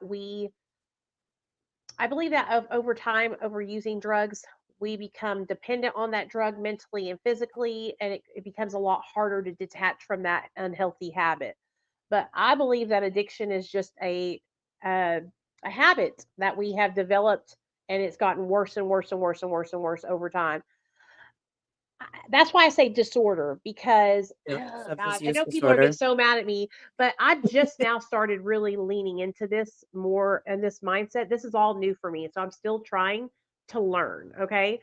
I believe that over time, over using drugs, we become dependent on that drug mentally and physically, and it becomes a lot harder to detach from that unhealthy habit. But I believe that addiction is just a, a habit that we have developed, and it's gotten worse and worse and worse and worse and worse over time. That's why I say disorder because Yep, oh substance gosh, I use know people are gonna get disorder. so mad at me, but I just now started really leaning into this more and this mindset. This is all new for me, so I'm still trying to learn. Okay,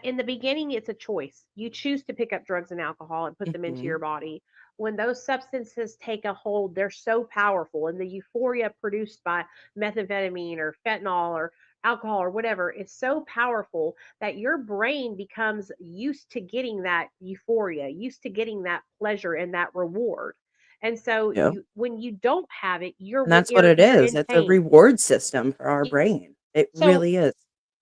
in the beginning, it's a choice. You choose to pick up drugs and alcohol and put them into your Mhm. body. When those substances take a hold, they're so powerful, and the euphoria produced by methamphetamine or fentanyl or alcohol or whatever is so powerful that your brain becomes used to getting that euphoria, used to getting that pleasure and that reward. And so Yep. when you don't have it, And that's what it you're is. in It's a pain. reward system for our brain. It So really is.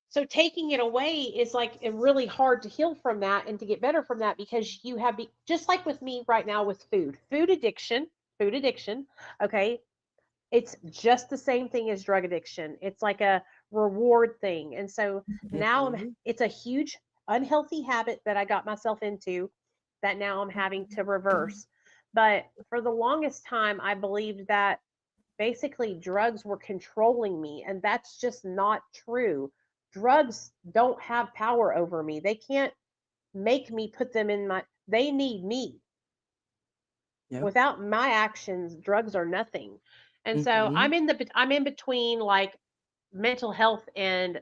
so taking it away is like really hard to heal from that and to get better from that because you have just like with me right now with food addiction. Okay, it's just the same thing as drug addiction. It's like a reward thing, and so now Mhm. it's a huge unhealthy habit that I got myself into that now I'm having to reverse. But for the longest time I believed that basically drugs were controlling me, and that's just not true. Drugs don't have power over me. They can't make me put them in my they need me. Yep. Without my actions, drugs are nothing. And so Mhm. I'm in between like mental health and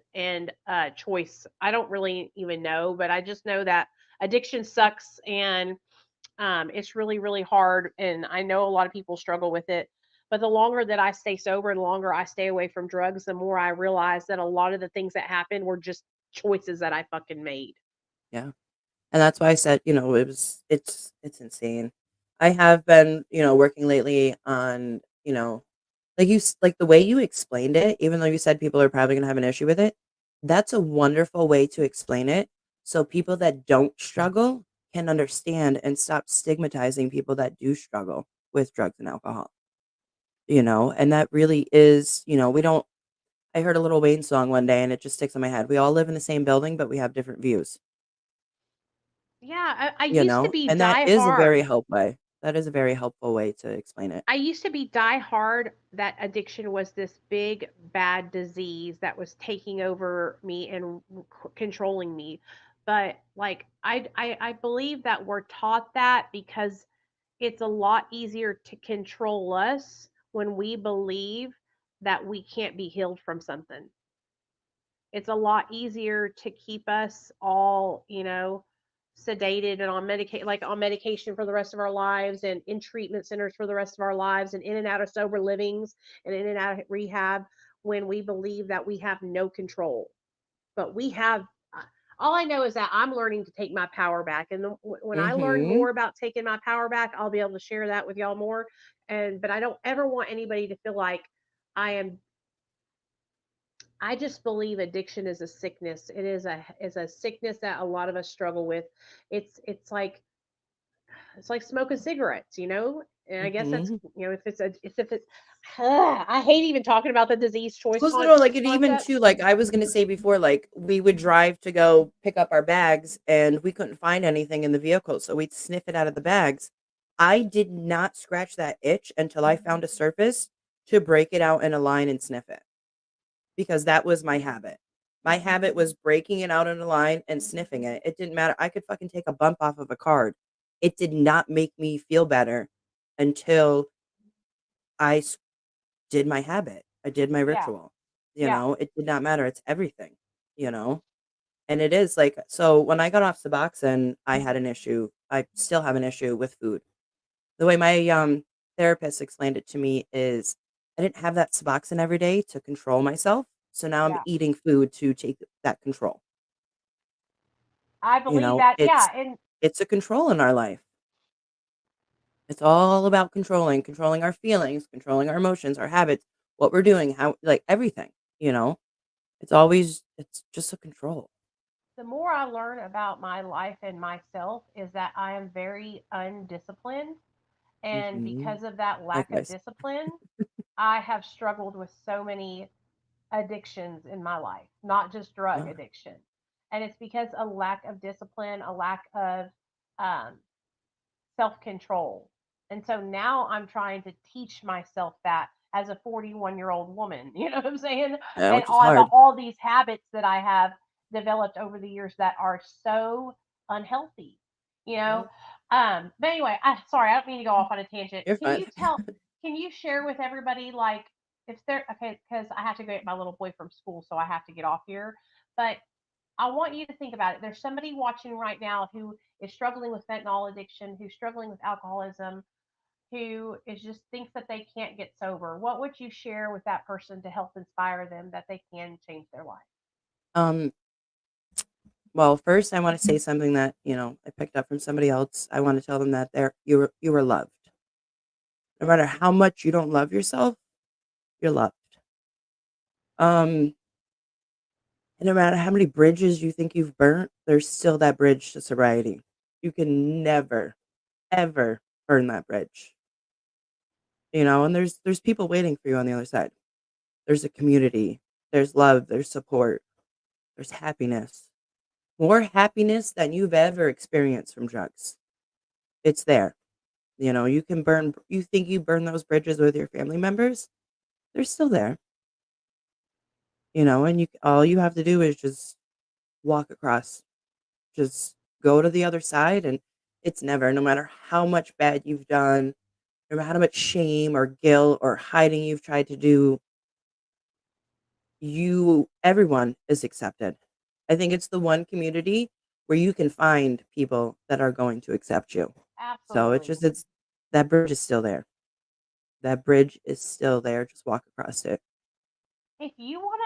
choice. I don't really even know, but I just know that addiction sucks, and it's really, really hard. And I know a lot of people struggle with it. But the longer that I stay sober, the longer I stay away from drugs, the more I realize that a lot of the things that happened were just choices that I fucking made. Yeah. And that's why I said, it's insane. I have been, working lately on, like the way you explained it, even though you said people are probably going to have an issue with it, that's a wonderful way to explain it. So people that don't struggle can understand and stop stigmatizing people that do struggle with drugs and alcohol, and that really is, we don't, I heard a Little Wayne song one day and it just sticks in my head. We all live in the same building, but we have different views, Yeah, I used to be and that is a very diehard. help way. That is a very helpful way to explain it. I used to be die hard that addiction was this big bad disease that was taking over me and controlling me. But like I believe that we're taught that because it's a lot easier to control us when we believe that we can't be healed from something. It's a lot easier to keep us all, sedated and on medication for the rest of our lives and in treatment centers for the rest of our lives and in and out of sober livings and in and out of rehab when we believe that we have no control. But we have all I know is that I'm learning to take my power back. And when I learn Mm-hmm. more about taking my power back, I'll be able to share that with y'all more. But I don't ever want anybody to feel like I am I just believe addiction is a sickness. It is a sickness that a lot of us struggle with. It's like smoking cigarettes. And I guess that's Mm-hmm. if it's I hate even talking about the disease choice Well, so no, like it even concept. too, like I was gonna say before, like we would drive to go pick up our bags and we couldn't find anything in the vehicle, so we'd sniff it out of the bags. I did not scratch that itch until I found a surface to break it out in a line and sniff it because that was my habit. My habit was breaking it out in a line and sniffing it. It didn't matter. I could fucking take a bump off of a card. It did not make me feel better until I did my habit. I did my Yeah, ritual. yeah. It did not matter. It's everything, you know? And it is like, so when I got off Suboxone, I had an issue. I still have an issue with food. The way my therapist explained it to me is I didn't have that Suboxone every day to control myself. So now I'm Yeah. eating food to take that control. I You believe know, that. Yeah, it's and it's a control in our life. It's all about controlling our feelings, controlling our emotions, our habits, what we're doing, how like everything, you know? It's just a control. the more I learn about my life and myself is that I am very undisciplined. And Mhm. because of that lack of Likewise. discipline, I have struggled with so many addictions in my life, not just drug Yeah. addiction. And it's because a lack of discipline, a lack of um, self control. And so now I'm trying to teach myself that as a 41-year-old woman, you know what I'm saying? Yeah, And which is hard. all these habits that I have developed over the years that are so unhealthy, you Yeah. know? But anyway, sorry, I don't mean to go off on a tangent. You're fine. Can you share with everybody, like, if they're, okay, because I have to go get my little boy from school, so I have to get off here. But I want you to think about it. There's somebody watching right now who is struggling with fentanyl addiction, who's struggling with alcoholism, who is just thinks that they can't get sober. What would you share with that person to help inspire them that they can change their life? Um, well, first I want to say something that, I picked up from somebody else. I want to tell them that you were loved. No matter how much you don't love yourself, you're loved. Um, and no matter how many bridges you think you've burnt, there's still that bridge to sobriety. You can never, ever burn that bridge. And there's people waiting for you on the other side. There's a community, there's love, there's support, there's happiness. More happiness than you've ever experienced from drugs. It's there. You think you burn those bridges with your family members, they're still there, and all you have to do is just walk across, just go to the other side, and it's never, no matter how much bad you've done, no matter how much shame or guilt or hiding you've tried to do, everyone is accepted. I think it's the one community where you can find people that are going to accept you. So Absolutely. it's that bridge is still there. That bridge is still there. Just walk across it. If you want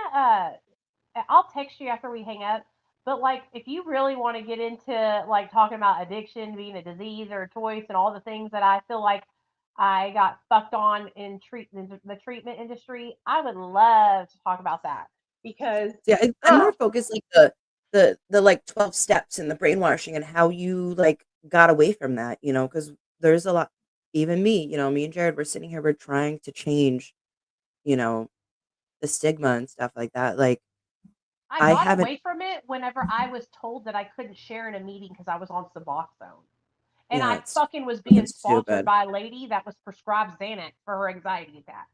to, I'll text you after we hang up. But like, if you really want to get into like talking about addiction being a disease or a choice and all the things that I feel like I got fucked on in the treatment industry, I would love to talk about that because, Yeah, I'm more girl, focused like the like 12 steps and the brainwashing and how you like got away from that, because there's a lot. Even me and Jared, we're sitting here, we're trying to change, you know, the stigma and stuff like that. Like I I got haven't. away from it whenever I was told that I couldn't share in a meeting because I was on Suboxone. And Yeah, I it's fucking was being sponsored stupid. by a lady that was prescribed Xanax for her anxiety attack.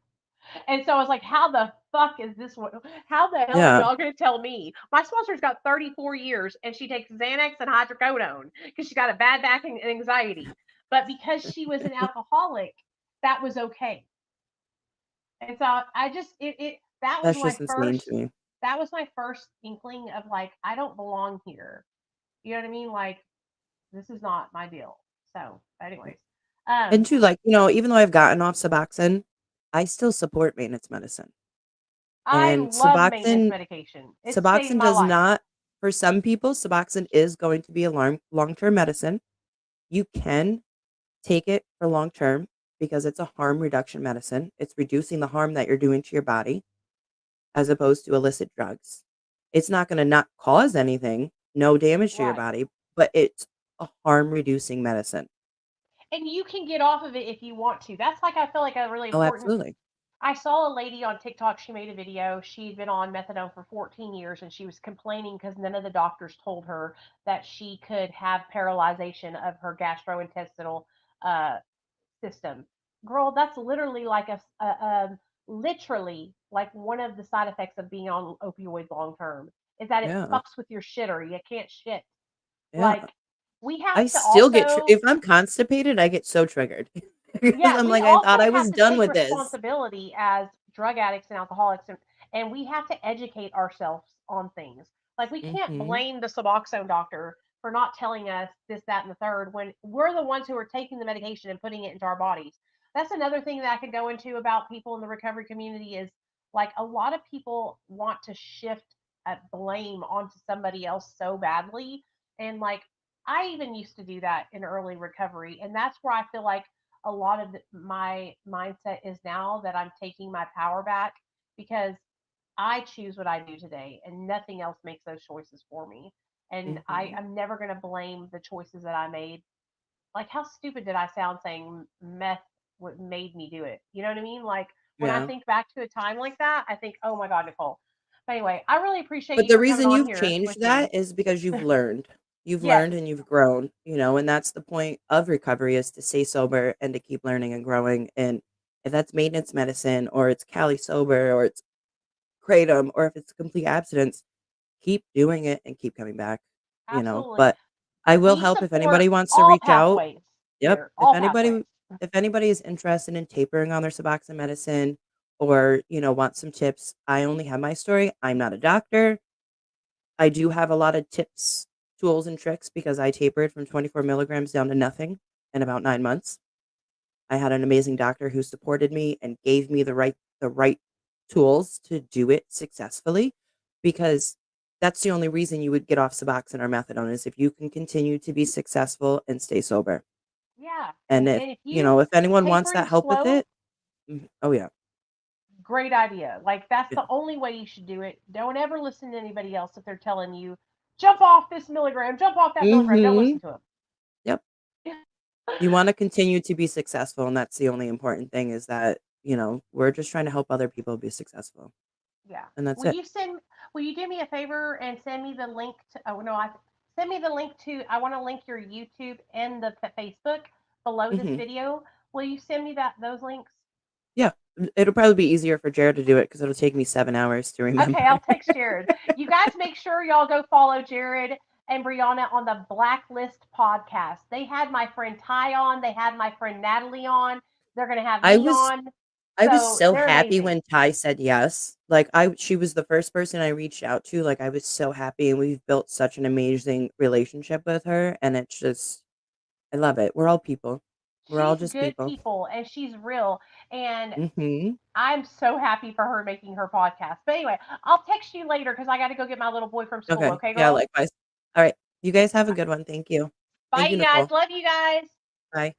And so I was like, how the fuck is this one? How the hell are Yeah. y'all going to tell me? My sponsor's got 34 years and she takes Xanax and hydrocodone because she got a bad back and anxiety. But because she was an alcoholic, that was okay. And so I just, that was That's just insane to me. my first inkling of like, I don't belong here. You know what I mean? Like, this is not my deal. So, anyways. And too, like, even though I've gotten off Suboxone, I still support maintenance medicine. I And love maintenance Suboxone medication. It saved Suboxone my does life. not, for some people, Suboxone is going to be a long-term medicine. You can take it for long term because it's a harm reduction medicine. It's reducing the harm that you're doing to your body as opposed to illicit drugs. It's not going to not cause anything, no damage to your Right. body, but it's a harm reducing medicine. And you can get off of it if you want to. That's like, I feel like a really Oh, important. absolutely. I saw a lady on TikTok. She made a video. She'd been on methadone for 14 years and she was complaining because none of the doctors told her that she could have paralyzation of her gastrointestinal uh, system. Girl, that's literally like literally like one of the side effects of being on opioids long term is that it Yeah. fucks with your shitter. You can't shit. Yeah. Like, we have I to still get, also, if I'm constipated, I get so triggered. Because yeah, I'm we like, I thought also I have was to done take with this. responsibility as drug addicts and alcoholics, and we have to educate ourselves on things. Like, we can't Mhm. blame the Suboxone doctor for not telling us this, that, and the third when we're the ones who are taking the medication and putting it into our bodies. That's another thing that I could go into about people in the recovery community is like a lot of people want to shift blame onto somebody else so badly. And like, I even used to do that in early recovery. And that's where I feel like a lot of my mindset is now that I'm taking my power back because I choose what I do today and nothing else makes those choices for me. And Mhm. I'm never going to blame the choices that I made. Like, how stupid did I sound saying meth what made me do it? You know what I mean? Like, when I Yeah. think back to a time like that, I think, oh my God, Nicole. But anyway, I really appreciate But you the for coming reason on you've here changed with me. that is because you've learned. You've Yes, learned and you've grown, and that's the point of recovery is to stay sober and to keep learning and growing. And if that's maintenance medicine or it's Cali sober or it's kratom or if it's complete abstinence, keep doing it and keep coming back, absolutely. But I will We help if support anybody wants to all reach out. pathways Yep. here, all pathways. If anybody is interested in tapering on their Suboxone medicine or, want some tips, I only have my story. I'm not a doctor. I do have a lot of tips, tools, and tricks because I tapered from 24 milligrams down to nothing in about 9 months. I had an amazing doctor who supported me and gave me the right tools to do it successfully because that's the only reason you would get off Suboxone or methadone is if you can continue to be successful and stay sober. Yeah, And if, and if you if anyone wants tapering that help with slow, it, oh yeah. great idea. Like, that's Yeah. the only way you should do it. Don't ever listen to anybody else if they're telling you jump off this milligram, jump off that milligram. Don't Mhm. listen to them. Yep. You wanna continue to be successful, and that's the only important thing is that, we're just trying to help other people be successful, Yeah. and that's it. Will you do me a favor and send me the link to, oh no, send me the link to, I want to link your YouTube and the Facebook below this Mhm. video. Will you send me those links? Yeah. It'll probably be easier for Jared to do it because 'cause it'll take me 7 hours to remember. Okay, I'll text Jared. You guys make sure y'all go follow Jared and Brianna on the Blaklist Podcast. They had my friend Ty on. They had my friend Natalie on. They're going to have I me was on. I was So so they're happy amazing. when Ty said yes. Like, she was the first person I reached out to, like, I was so happy, and we've built such an amazing relationship with her, and it's just I love it. We're all people. We're all She's just good people. people and she's real. And Mhm. I'm so happy for her making her podcast. But anyway, I'll text you later because I got to go get my little boy from school. Okay. Okay, Yeah, girl? likewise. Alright. You guys have a good one. Thank you. Bye, Thank you, you guys. Nicole. Love you guys. Bye.